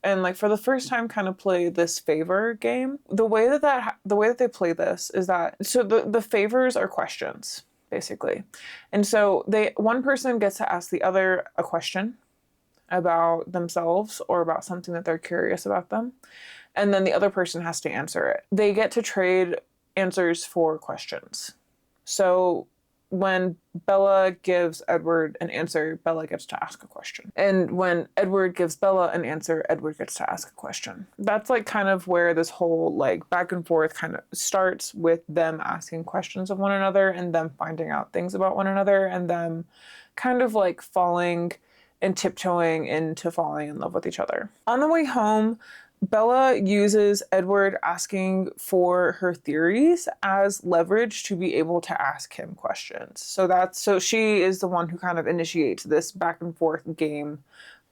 and like for the first time kind of play this favor game. The way that they play this is that so the favors are questions basically. And so one person gets to ask the other a question about themselves or about something that they're curious about them, and then the other person has to answer it. They get to trade answers for questions. So when Bella gives Edward an answer, Bella gets to ask a question. And when Edward gives Bella an answer, Edward gets to ask a question. That's like kind of where this whole like back and forth kind of starts, with them asking questions of one another and them finding out things about one another and them kind of like falling and tiptoeing into falling in love with each other. On the way home, Bella uses Edward asking for her theories as leverage to be able to ask him questions. So she is the one who kind of initiates this back and forth game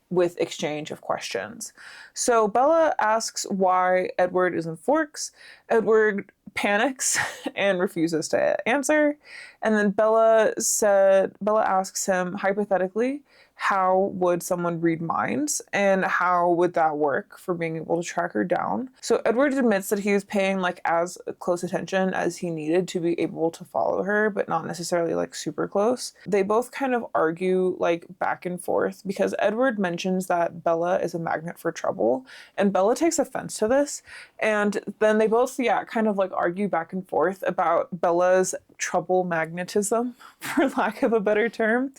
with exchange of questions. So Bella asks why Edward is in Forks. Edward panics and refuses to answer. And then Bella asks him hypothetically, how would someone read minds and how would that work for being able to track her down? So Edward admits that he was paying like as close attention as he needed to be able to follow her, but not necessarily like super close. They both kind of argue like back and forth because Edward mentions that Bella is a magnet for trouble and Bella takes offense to this. And then they both, kind of like argue back and forth about Bella's trouble magnetism, for lack of a better term.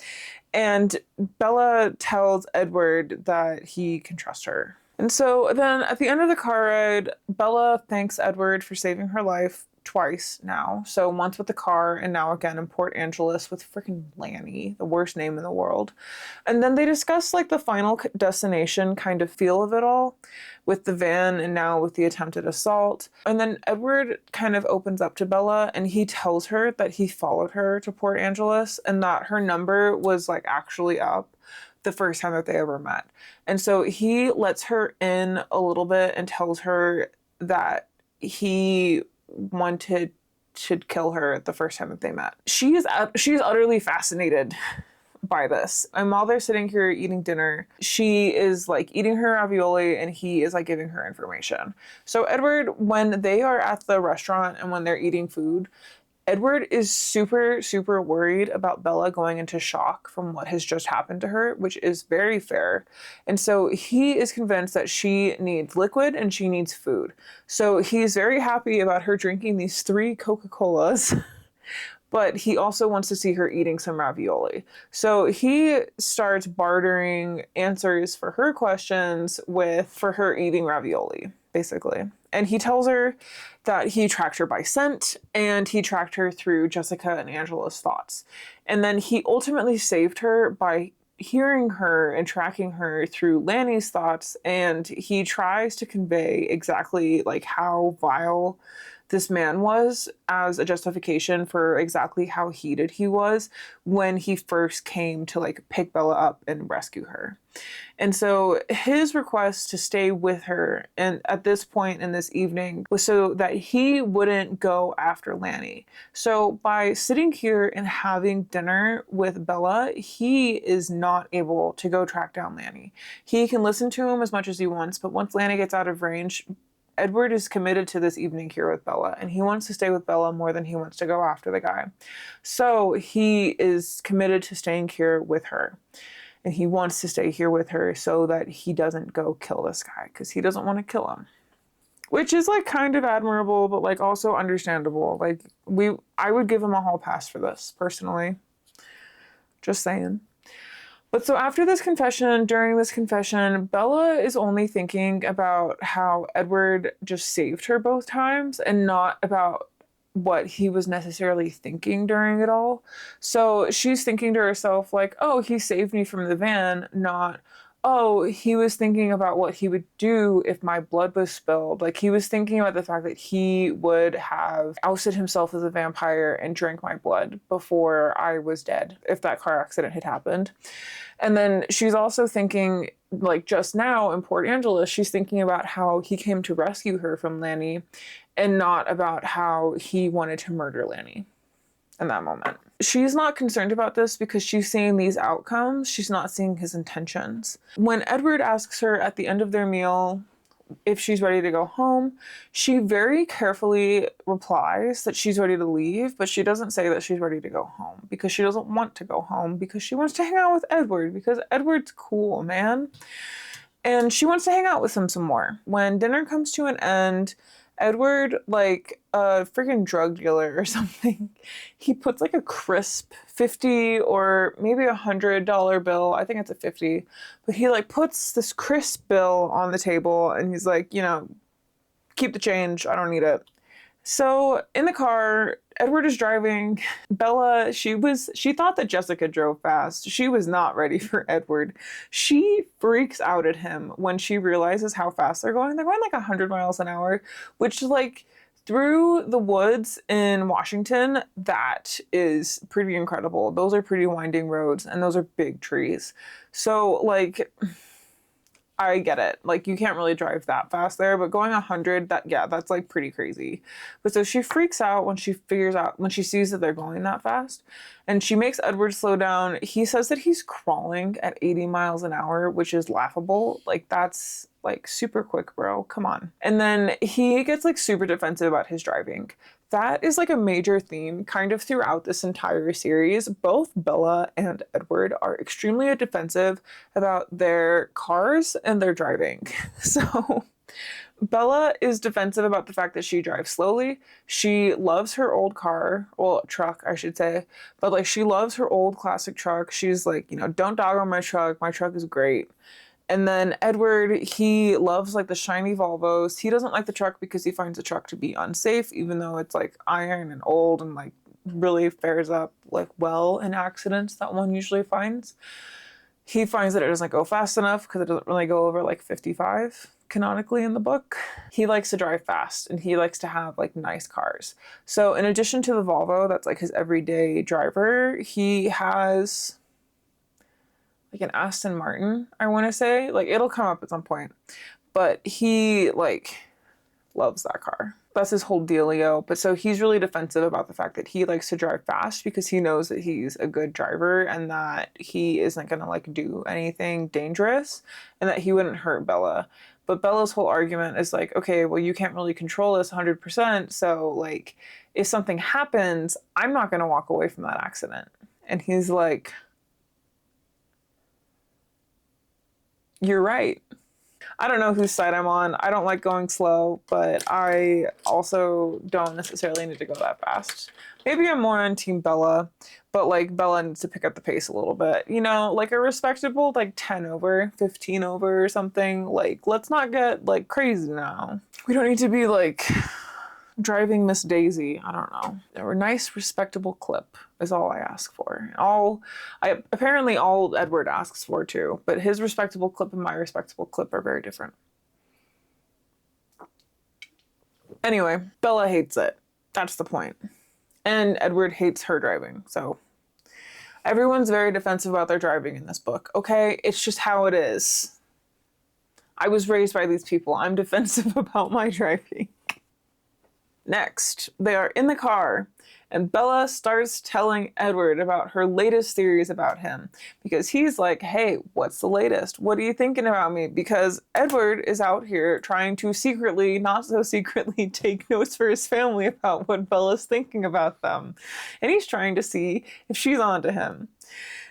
And Bella tells Edward that he can trust her. And so then at the end of the car ride, Bella thanks Edward for saving her life twice now. So once with the car and now again in Port Angeles with freaking Lanny, the worst name in the world. And then they discuss like the final destination kind of feel of it all with the van and now with the attempted assault. And then Edward kind of opens up to Bella and he tells her that he followed her to Port Angeles and that her number was like actually up the first time that they ever met. And so he lets her in a little bit and tells her that he wanted to kill her the first time that they met. She's utterly fascinated by this. And while they're sitting here eating dinner, she is like eating her ravioli and he is like giving her information. So Edward, when they are at the restaurant and when they're eating food, Edward is super, super worried about Bella going into shock from what has just happened to her, which is very fair. And so he is convinced that she needs liquid and she needs food. So he's very happy about her drinking these 3 Coca-Colas, but he also wants to see her eating some ravioli. So he starts bartering answers for her questions for her eating ravioli, basically. And he tells her that he tracked her by scent and he tracked her through Jessica and Angela's thoughts. And then he ultimately saved her by hearing her and tracking her through Lanny's thoughts. And he tries to convey exactly like how vile this man was as a justification for exactly how heated he was when he first came to like pick Bella up and rescue her. And so his request to stay with her and at this point in this evening was so that he wouldn't go after Lanny. So by sitting here and having dinner with Bella, he is not able to go track down Lanny. He can listen to him as much as he wants, but once Lanny gets out of range, Edward is committed to this evening here with Bella, and he wants to stay with Bella more than he wants to go after the guy. So he is committed to staying here with her. And he wants to stay here with her so that he doesn't go kill this guy, because he doesn't want to kill him. Which is like kind of admirable, but like also understandable. Like I would give him a hall pass for this, personally. Just saying. But so after this confession, during this confession, Bella is only thinking about how Edward just saved her both times and not about what he was necessarily thinking during it all. So she's thinking to herself like, oh, he saved me from the van, not, oh, he was thinking about what he would do if my blood was spilled. Like, he was thinking about the fact that he would have ousted himself as a vampire and drank my blood before I was dead, if that car accident had happened. And then she's also thinking, like just now in Port Angeles, she's thinking about how he came to rescue her from Lanny and not about how he wanted to murder Lanny in that moment. She's not concerned about this because she's seeing these outcomes. She's not seeing his intentions. When Edward asks her at the end of their meal if she's ready to go home, she very carefully replies that she's ready to leave, but she doesn't say that she's ready to go home because she doesn't want to go home, because she wants to hang out with Edward, because Edward's cool, man. And she wants to hang out with him some more. When dinner comes to an end, Edward, like a freaking drug dealer or something, he puts like a crisp 50 or maybe $100 bill. I think it's a 50, but he like puts this crisp bill on the table and he's like, you know, keep the change. I don't need it. So in the car, Edward is driving. Bella, she thought that Jessica drove fast. She was not ready for Edward. She freaks out at him when she realizes how fast they're going. They're going like 100 miles an hour, which like through the woods in Washington, that is pretty incredible. Those are pretty winding roads and those are big trees. So like, I get it. Like, you can't really drive that fast there, but going 100, that's like pretty crazy. But so she freaks out when she sees that they're going that fast, and she makes Edward slow down. He says that he's crawling at 80 miles an hour, which is laughable. Like, that's like super quick, bro. Come on. And then he gets like super defensive about his driving. That is like a major theme kind of throughout this entire series. Both Bella and Edward are extremely defensive about their cars and their driving. So Bella is defensive about the fact that she drives slowly. She loves her old car, well, truck, I should say, but like she loves her old classic truck. She's like, you know, don't dog on my truck. My truck is great. And then Edward, he loves like the shiny Volvos. He doesn't like the truck because he finds the truck to be unsafe, even though it's like iron and old and like really fares up like well in accidents that one usually finds. He finds that it doesn't go fast enough because it doesn't really go over like 55 canonically in the book. He likes to drive fast and he likes to have like nice cars. So in addition to the Volvo, that's like his everyday driver, he has like an Aston Martin, I want to say. Like, it'll come up at some point. But he, like, loves that car. That's his whole dealio. But so he's really defensive about the fact that he likes to drive fast because he knows that he's a good driver and that he isn't going to, like, do anything dangerous and that he wouldn't hurt Bella. But Bella's whole argument is like, okay, well, you can't really control this 100%. So, like, if something happens, I'm not going to walk away from that accident. And he's like, you're right. I don't know whose side I'm on. I don't like going slow, but I also don't necessarily need to go that fast. Maybe I'm more on Team Bella, but like Bella needs to pick up the pace a little bit. You know, like a respectable like 10 over, 15 over or something. Like, let's not get like crazy now. We don't need to be like driving Miss Daisy. I don't know. A nice, respectable clip is all I ask for. Apparently all Edward asks for too, but his respectable clip and my respectable clip are very different. Anyway, Bella hates it. That's the point. And Edward hates her driving. So everyone's very defensive about their driving in this book. Okay, it's just how it is. I was raised by these people. I'm defensive about my driving. Next, they are in the car, And Bella starts telling Edward about her latest theories about him, because he's like, hey, what's the latest? What are you thinking about me? Because Edward is out here trying to secretly, not so secretly, take notes for his family about what Bella's thinking about them. And he's trying to see if she's onto him.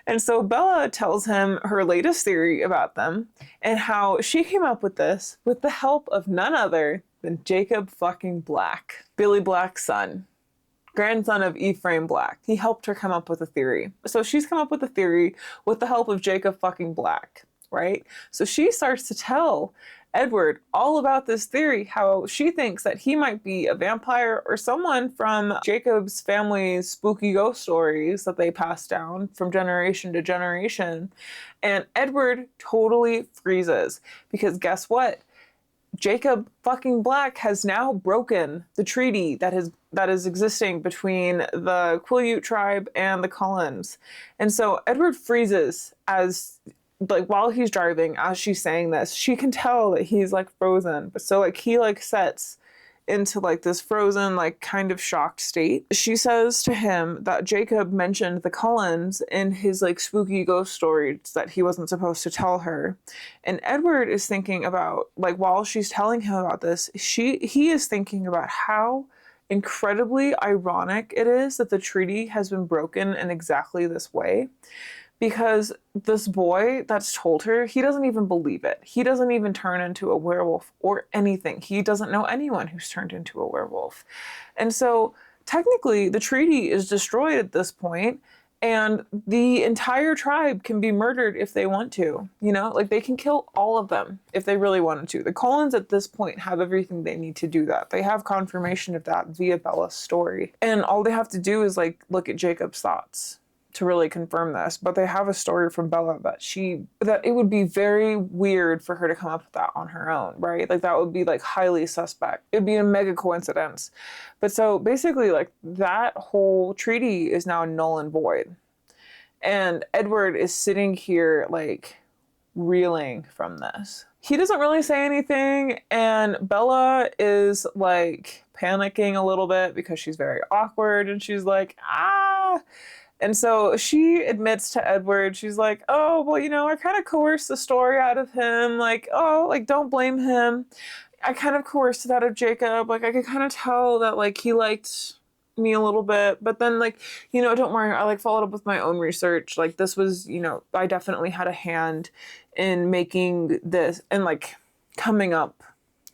And so Bella tells him her latest theory about them and how she came up with this with the help of none other than Jacob fucking Black, Billy Black's son, grandson of Ephraim Black. He helped her come up with a theory. So she's come up with a theory with the help of Jacob fucking Black, right? So she starts to tell Edward all about this theory, how she thinks that he might be a vampire or someone from Jacob's family's spooky ghost stories that they passed down from generation to generation. And Edward totally freezes, because guess what? Jacob fucking Black has now broken the treaty that is existing between the Quileute tribe and the Cullens. And so Edward freezes as, like, while he's driving, as she's saying this, she can tell that he's like frozen. But so like he like sets into like this frozen, like kind of shocked state. She says to him that Jacob mentioned the Cullens in his like spooky ghost stories that he wasn't supposed to tell her. And Edward is thinking about, like, while she's telling him about this, he is thinking about how incredibly ironic it is that the treaty has been broken in exactly this way. Because this boy that's told her, he doesn't even believe it. He doesn't even turn into a werewolf or anything. He doesn't know anyone who's turned into a werewolf. And so technically the treaty is destroyed at this point, and the entire tribe can be murdered if they want to. You know, like, they can kill all of them if they really wanted to. The Cullens at this point have everything they need to do that. They have confirmation of that via Bella's story. And all they have to do is like look at Jacob's thoughts to really confirm this. But they have a story from Bella that it would be very weird for her to come up with that on her own, right? Like, that would be like highly suspect. It'd be a mega coincidence. But so basically, like, that whole treaty is now null and void. And Edward is sitting here like reeling from this. He doesn't really say anything, and Bella is like panicking a little bit because she's very awkward, and she's like, ah. And so she admits to Edward, she's like, oh, well, you know, I kind of coerced the story out of him. Like, oh, like, don't blame him. I kind of coerced it out of Jacob. Like, I could kind of tell that, like, he liked me a little bit. But then, like, you know, don't worry, I, like, followed up with my own research. Like, this was, you know, I definitely had a hand in making this and, like, coming up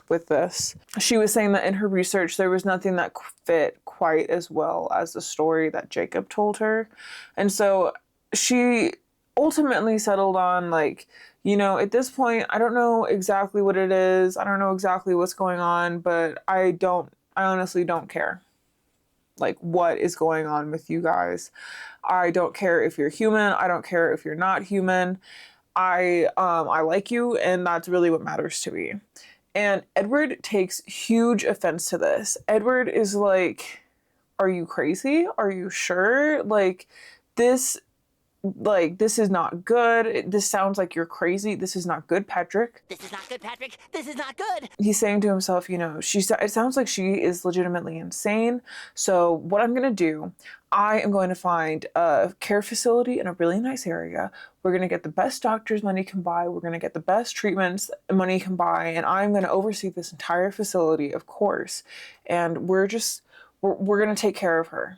with this. She was saying that in her research there was nothing that fit quite as well as the story that Jacob told her. And so she ultimately settled on, like, you know, at this point, I don't know exactly what it is. I don't know exactly what's going on, but I honestly don't care, like, what is going on with you guys. I don't care if you're human. I don't care if you're not human. I like you, and that's really what matters to me. And Edward takes huge offense to this. Edward is like, are you crazy? Are you sure? Like, this is not good. This sounds like you're crazy. This is not good, Patrick. This is not good, Patrick. This is not good. He's saying to himself, you know, it sounds like she is legitimately insane. So what I'm going to do, I am going to find a care facility in a really nice area. We're going to get the best doctors money can buy. We're going to get the best treatments money can buy. And I'm going to oversee this entire facility, of course. And we're going to take care of her.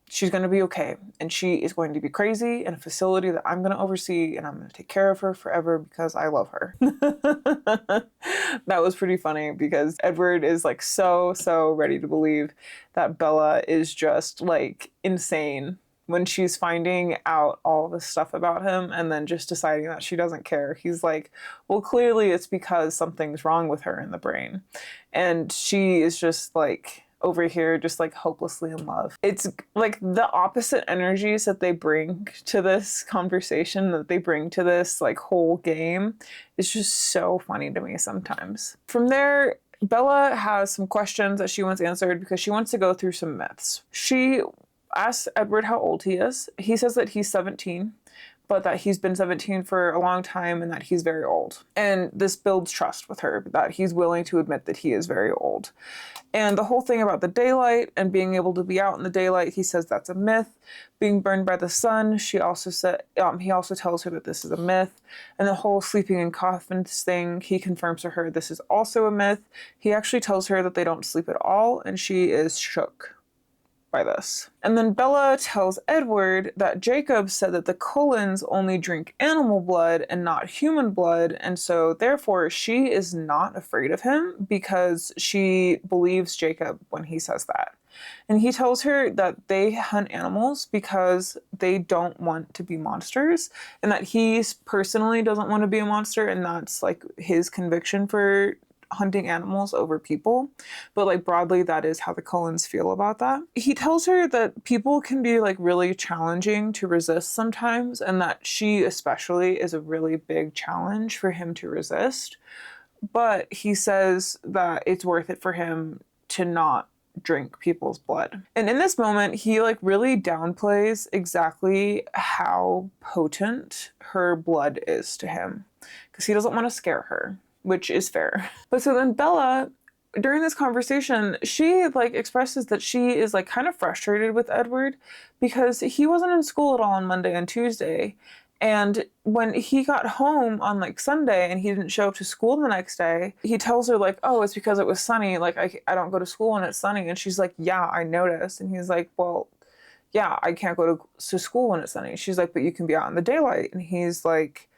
She's going to be okay. And she is going to be crazy in a facility that I'm going to oversee, and I'm going to take care of her forever because I love her. That was pretty funny, because Edward is like so ready to believe that Bella is just like insane when she's finding out all this stuff about him and then just deciding that she doesn't care. He's like, well, clearly it's because something's wrong with her in the brain. And she is just like over here just like hopelessly in love. It's like the opposite energies that they bring to this conversation, that they bring to this like whole game, is just so funny to me sometimes. From there, Bella has some questions that she wants answered because she wants to go through some myths. She asks Edward how old he is. He says that he's 17, but that he's been 17 for a long time and that he's very old. And this builds trust with her, that he's willing to admit that he is very old. And the whole thing about the daylight and being able to be out in the daylight, he says that's a myth. Being burned by the sun, he also tells her that this is a myth. And the whole sleeping in coffins thing, he confirms to her this is also a myth. He actually tells her that they don't sleep at all, and she is shook by this. And then Bella tells Edward that Jacob said that the Cullens only drink animal blood and not human blood, and so therefore she is not afraid of him because she believes Jacob when he says that. And he tells her that they hunt animals because they don't want to be monsters, and that he personally doesn't want to be a monster, and that's like his conviction for hunting animals over people. But like broadly, that is how the Cullens feel about that. He tells her that people can be like really challenging to resist sometimes, and that she especially is a really big challenge for him to resist. But he says that it's worth it for him to not drink people's blood. And in this moment, he like really downplays exactly how potent her blood is to him, because he doesn't want to scare her, which is fair. But so then Bella, during this conversation, she like expresses that she is like kind of frustrated with Edward because he wasn't in school at all on Monday and Tuesday. And when he got home on like Sunday and he didn't show up to school the next day, he tells her like, oh, it's because it was sunny. Like I don't go to school when it's sunny. And she's like, yeah, I noticed. And he's like, well, yeah, I can't go to school when it's sunny. She's like, but you can be out in the daylight. And he's like,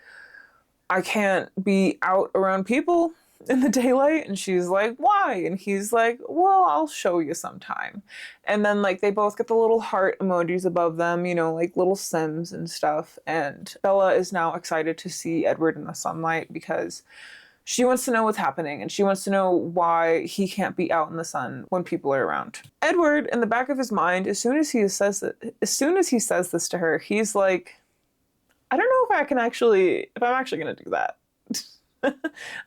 I can't be out around people in the daylight. And she's like, why? And he's like, well, I'll show you sometime. And then like they both get the little heart emojis above them, you know, like little Sims and stuff. And Bella is now excited to see Edward in the sunlight because she wants to know what's happening, and she wants to know why he can't be out in the sun when people are around. Edward, in the back of his mind, as soon as he says this to her, he's like, I don't know if I'm actually going to do that.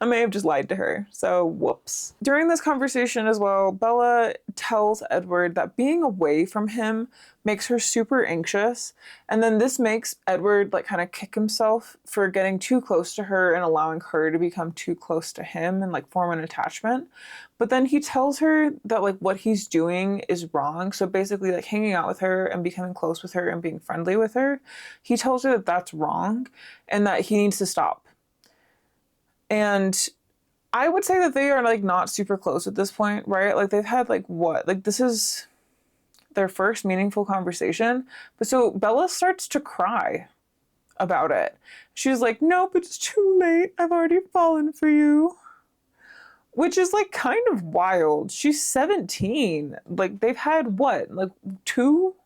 I may have just lied to her, so whoops. During this conversation as well, Bella tells Edward that being away from him makes her super anxious, and then this makes Edward like kind of kick himself for getting too close to her and allowing her to become too close to him and like form an attachment. But then he tells her that like what he's doing is wrong. So basically like hanging out with her and becoming close with her and being friendly with her, he tells her that that's wrong and that he needs to stop. And I would say that they are like not super close at this point, right? Like they've had like what? Like this is their first meaningful conversation. But so Bella starts to cry about it. She's like, nope, it's too late. I've already fallen for you. Which is like kind of wild. She's 17. Like they've had what? Like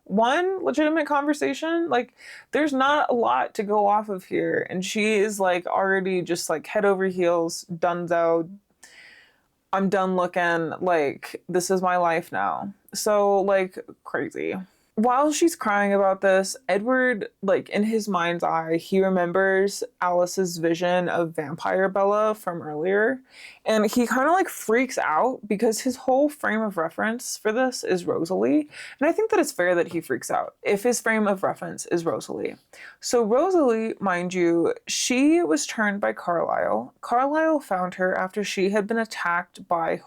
one legitimate conversation? Like there's not a lot to go off of here. And she is like already just like head over heels, donezo. I'm done looking. Like this is my life now. So like crazy. While she's crying about this, Edward, like in his mind's eye, he remembers Alice's vision of vampire Bella from earlier. And he kind of like freaks out because his whole frame of reference for this is Rosalie. And I think that it's fair that he freaks out if his frame of reference is Rosalie. So Rosalie, mind you, she was turned by Carlisle. Carlisle found her after she had been attacked by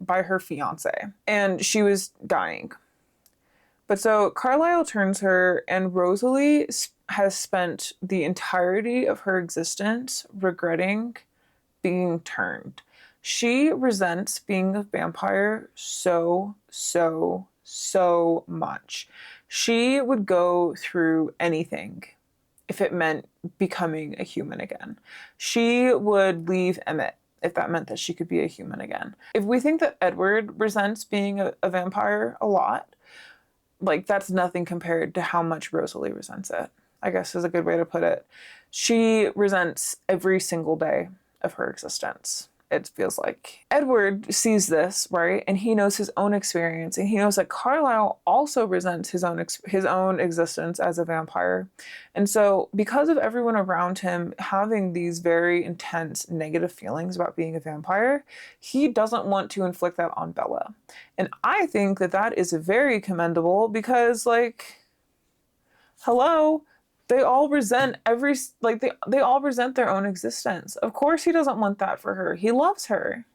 her fiance, and she was dying. But so Carlisle turns her, and Rosalie has spent the entirety of her existence regretting being turned. She resents being a vampire so much. She would go through anything if it meant becoming a human again. She would leave Emmett if that meant that she could be a human again. If we think that Edward resents being a vampire a lot, like that's nothing compared to how much Rosalie resents it, I guess is a good way to put it. She resents every single day of her existence, it feels like. Edward sees this, right? And he knows his own experience, and he knows that Carlisle also resents his own existence as a vampire. And so because of everyone around him having these very intense negative feelings about being a vampire, he doesn't want to inflict that on Bella. And I think that that is very commendable because, like, hello, They all resent they all resent their own existence. Of course he doesn't want that for her. He loves her.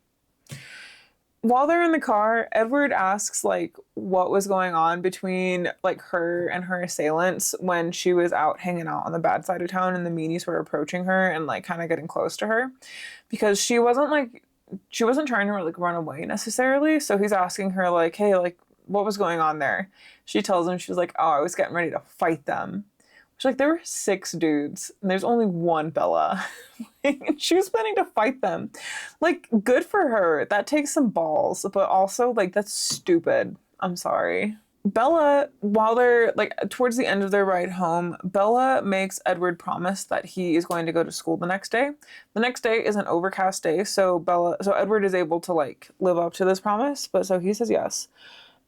While they're in the car, Edward asks like what was going on between like her and her assailants when she was out hanging out on the bad side of town and the meanies were approaching her and like kind of getting close to her, because she wasn't trying to like run away necessarily. So he's asking her like, hey, like what was going on there? She tells him, she's like, oh, I was getting ready to fight them. She's like, there were 6 dudes and there's only one Bella. And she was planning to fight them. Like, good for her. That takes some balls, but also like that's stupid. I'm sorry. Bella, while they're like towards the end of their ride home, Bella makes Edward promise that he is going to go to school the next day. The next day is an overcast day, so Edward is able to like live up to this promise, but so he says yes.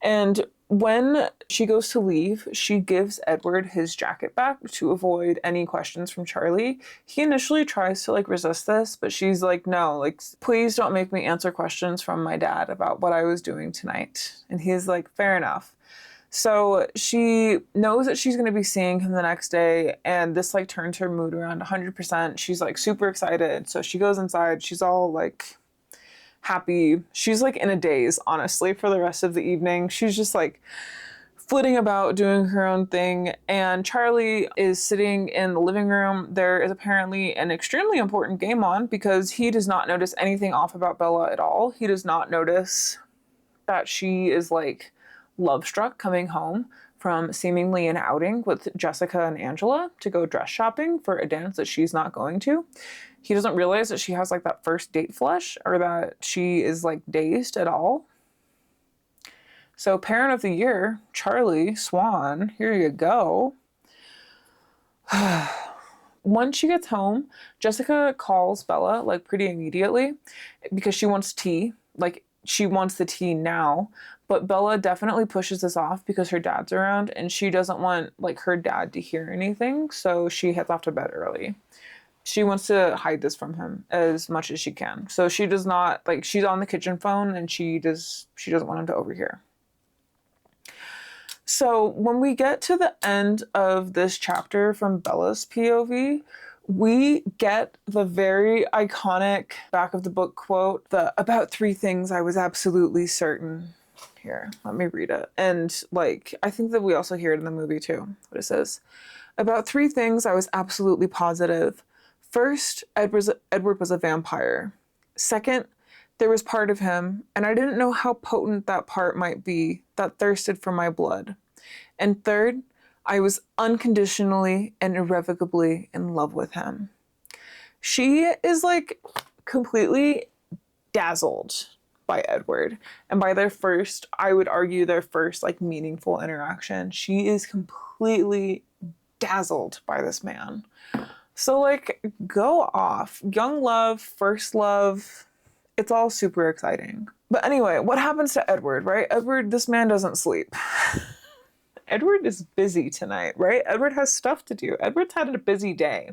And when she goes to leave, she gives Edward his jacket back to avoid any questions from Charlie. He initially tries to like resist this, but she's like, no, like, please don't make me answer questions from my dad about what I was doing tonight. And he's like, fair enough. So she knows that she's going to be seeing him the next day, and this like turns her mood around 100%. She's like super excited. So she goes inside. She's all like happy. She's like in a daze, honestly, for the rest of the evening. She's just like flitting about doing her own thing, and Charlie is sitting in the living room. There is apparently an extremely important game on because he does not notice anything off about Bella at all. He does not notice that she is like love struck coming home from seemingly an outing with Jessica and Angela to go dress shopping for a dance that she's not going to. He doesn't realize that she has like that first date flush, or that she is like dazed at all. So parent of the year, Charlie Swan, here you go. Once she gets home, Jessica calls Bella like pretty immediately because she wants tea. Like she wants the tea now, but Bella definitely pushes this off because her dad's around and she doesn't want like her dad to hear anything. So she heads off to bed early. She wants to hide this from him as much as she can. So she does not, like, she's on the kitchen phone and she doesn't want him to overhear. So when we get to the end of this chapter from Bella's POV, we get the very iconic back of the book quote, the about 3 things I was absolutely certain. Here, let me read it. And like, I think that we also hear it in the movie too, what it says. About 3 things I was absolutely positive. First, Edward was a vampire. Second, there was part of him, and I didn't know how potent that part might be, that thirsted for my blood. And third, I was unconditionally and irrevocably in love with him. She is like completely dazzled by Edward, and by I would argue their first like meaningful interaction. She is completely dazzled by this man. So like, go off. Young love, first love, it's all super exciting. But anyway, what happens to Edward, right? Edward, this man doesn't sleep. Edward is busy tonight, right? Edward has stuff to do. Edward's had a busy day.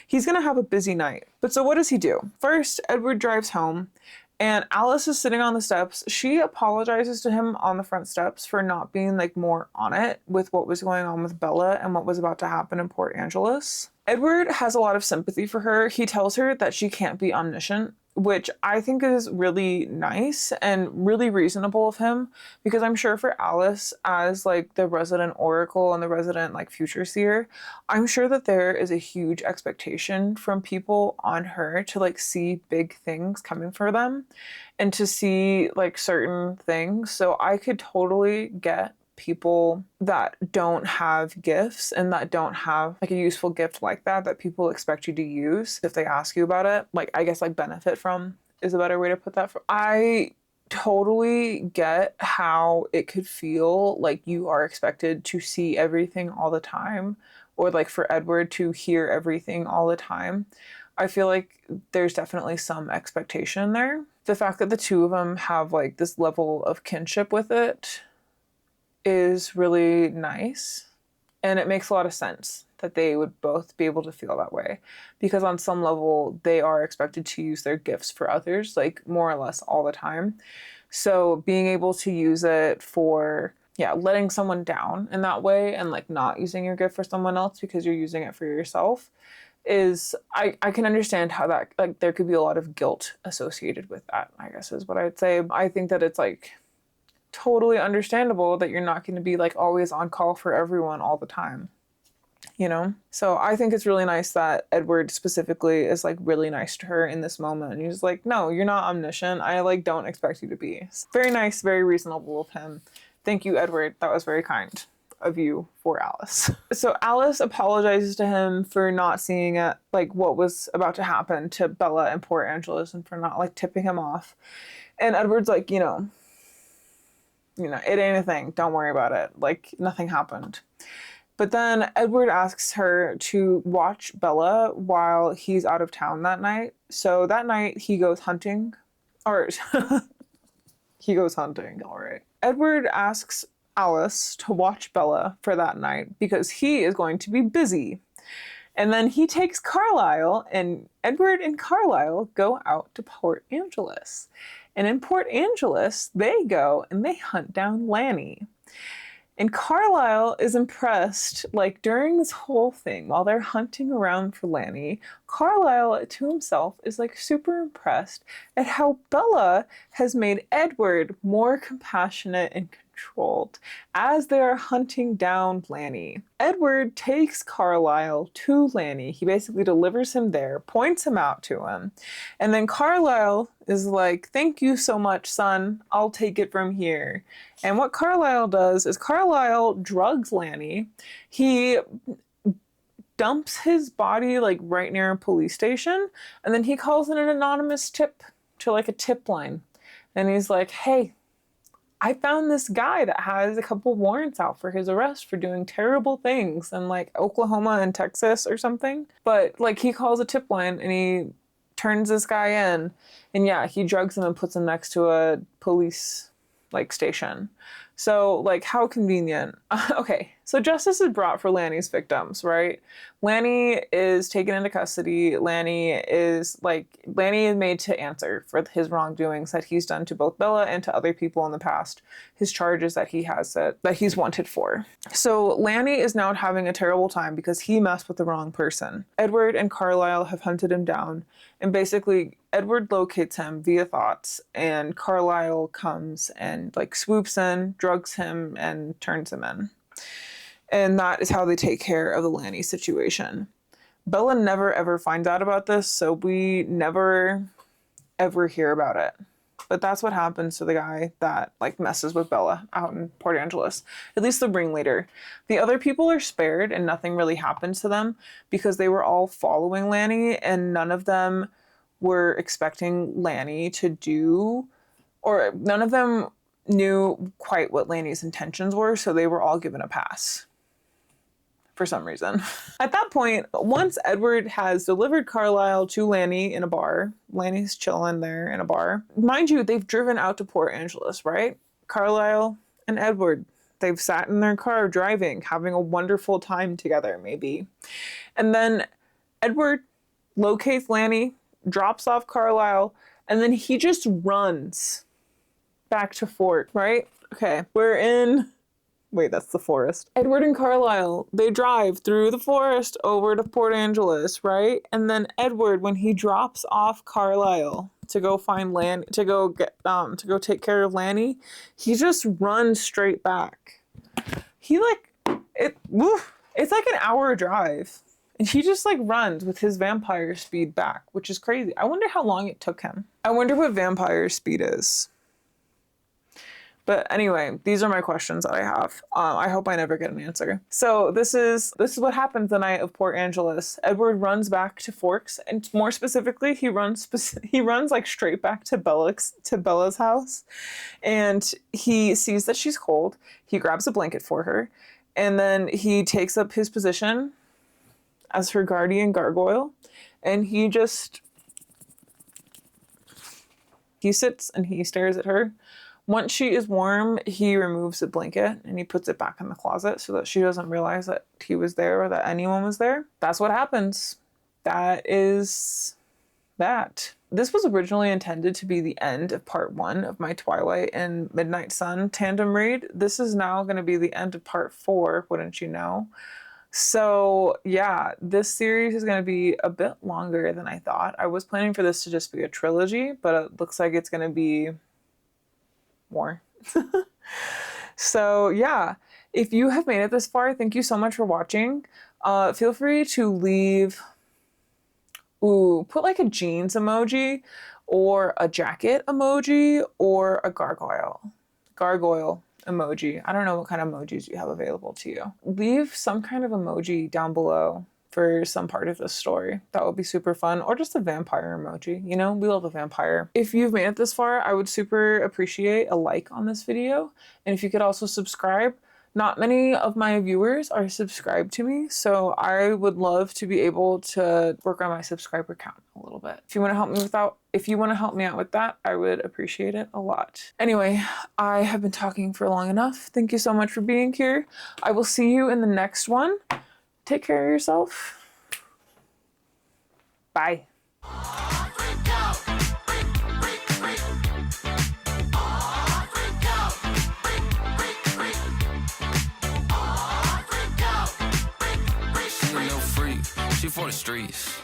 He's gonna have a busy night. But so what does he do? First, Edward drives home, and Alice is sitting on the steps. She apologizes to him on the front steps for not being like more on it with what was going on with Bella and what was about to happen in Port Angeles. Edward has a lot of sympathy for her. He tells her that she can't be omniscient, which I think is really nice and really reasonable of him, because I'm sure for Alice, as like the resident oracle and the resident like future seer, I'm sure that there is a huge expectation from people on her to like see big things coming for them and to see like certain things. So I could totally get people that don't have gifts and that don't have like a useful gift like that people expect you to use if they ask you about it, like I guess like benefit from is a better way to put that. I totally get how it could feel like you are expected to see everything all the time, or like for Edward to hear everything all the time. I feel like there's definitely some expectation there. The fact that the two of them have like this level of kinship with it is really nice, and it makes a lot of sense that they would both be able to feel that way, because on some level they are expected to use their gifts for others like more or less all the time. So being able to use it for yeah, letting someone down in that way and like not using your gift for someone else because you're using it for yourself is, I can understand how that, like, there could be a lot of guilt associated with that, I guess is what I'd say. I think that it's like totally understandable that you're not going to be like always on call for everyone all the time, you know? So I think it's really nice that Edward specifically is like really nice to her in this moment. And he's like, no, you're not omniscient. I like don't expect you to be. Very nice, very reasonable of him. Thank you, Edward. That was very kind of you for Alice. So Alice apologizes to him for not seeing it, like what was about to happen to Bella and Port Angeles, and for not like tipping him off. And Edward's like, you know, it ain't a thing. Don't worry about it. Like nothing happened. But then Edward asks her to watch Bella while he's out of town that night. So that night he goes hunting, or he goes hunting, all right. Edward asks Alice to watch Bella for that night because he is going to be busy. And then he takes Carlisle, and Edward and Carlisle go out to Port Angeles. And in Port Angeles, they go and they hunt down Lanny. And Carlisle is impressed, like during this whole thing, while they're hunting around for Lanny, Carlisle to himself is like super impressed at how Bella has made Edward more compassionate and controlled as they are hunting down Lanny. Edward takes Carlisle to Lanny. He basically delivers him there, points him out to him. And then Carlisle is like, thank you so much, son. I'll take it from here. And what Carlisle does is Carlisle drugs Lanny. He dumps his body like right near a police station. And then he calls in an anonymous tip to like a tip line. And he's like, hey, I found this guy that has a couple warrants out for his arrest for doing terrible things in like Oklahoma and Texas or something. But like he calls a tip line and he turns this guy in, and yeah, he drugs him and puts him next to a police like station. So like how convenient. Okay, so justice is brought for Lanny's victims, right? Lanny is taken into custody. Lanny is made to answer for his wrongdoings that he's done to both Bella and to other people in the past, his charges that he has that he's wanted for. So Lanny is now having a terrible time because he messed with the wrong person. Edward and Carlisle have hunted him down, and basically Edward locates him via thoughts, and Carlisle comes and like swoops in, drugs him, and turns him in. And that is how they take care of the Lanny situation. Bella never ever finds out about this, so we never ever hear about it. But that's what happens to the guy that like messes with Bella out in Port Angeles. At least the ringleader. The other people are spared and nothing really happens to them because they were all following Lanny, and none of them were expecting Lanny to do, or none of them knew quite what Lanny's intentions were, so they were all given a pass for some reason. At that point, once Edward has delivered Carlisle to Lanny in a bar, Lanny's chilling there in a bar. Mind you, they've driven out to Port Angeles, right? Carlisle and Edward, they've sat in their car driving, having a wonderful time together, maybe. And then Edward locates Lanny, drops off Carlisle, and then he just runs back to Fort, right? Okay, wait, that's the forest. Edward and Carlisle, they drive through the forest over to Port Angeles, right? And then Edward, when he drops off Carlisle to go find Lanny, to go take care of Lanny, he just runs straight back. It's like an hour drive. And he just like runs with his vampire speed back, which is crazy. I wonder how long it took him. I wonder what vampire speed is. But anyway, these are my questions that I have. I hope I never get an answer. So this is what happens the night of Port Angeles. Edward runs back to Forks, and more specifically, he runs like straight back to Bella's house, and he sees that she's cold. He grabs a blanket for her, and then he takes up his position as her guardian gargoyle, and he sits and he stares at her. Once she is warm, he removes the blanket and he puts it back in the closet so that she doesn't realize that he was there or that anyone was there. That's what happens. That is that. this was originally intended to be the end of part 1 of my Twilight and Midnight Sun tandem read. This is now going to be the end of part 4, wouldn't you know? So yeah, this series is going to be a bit longer than I thought. I was planning for this to just be a trilogy, but it looks like it's going to be more. So yeah, if you have made it this far, thank you so much for watching. Feel free to leave, put like a jeans emoji or a jacket emoji or a gargoyle emoji. I don't know what kind of emojis you have available to you. Leave some kind of emoji down below for some part of this story. That would be super fun. Or just a vampire emoji. You know, we love a vampire. If you've made it this far, I would super appreciate a like on this video. And if you could also subscribe. Not many of my viewers are subscribed to me, so I would love to be able to work on my subscriber count a little bit. If you want to help me out with that, I would appreciate it a lot. Anyway, I have been talking for long enough. Thank you so much for being here. I will see you in the next one. Take care of yourself. Bye. She for the streets.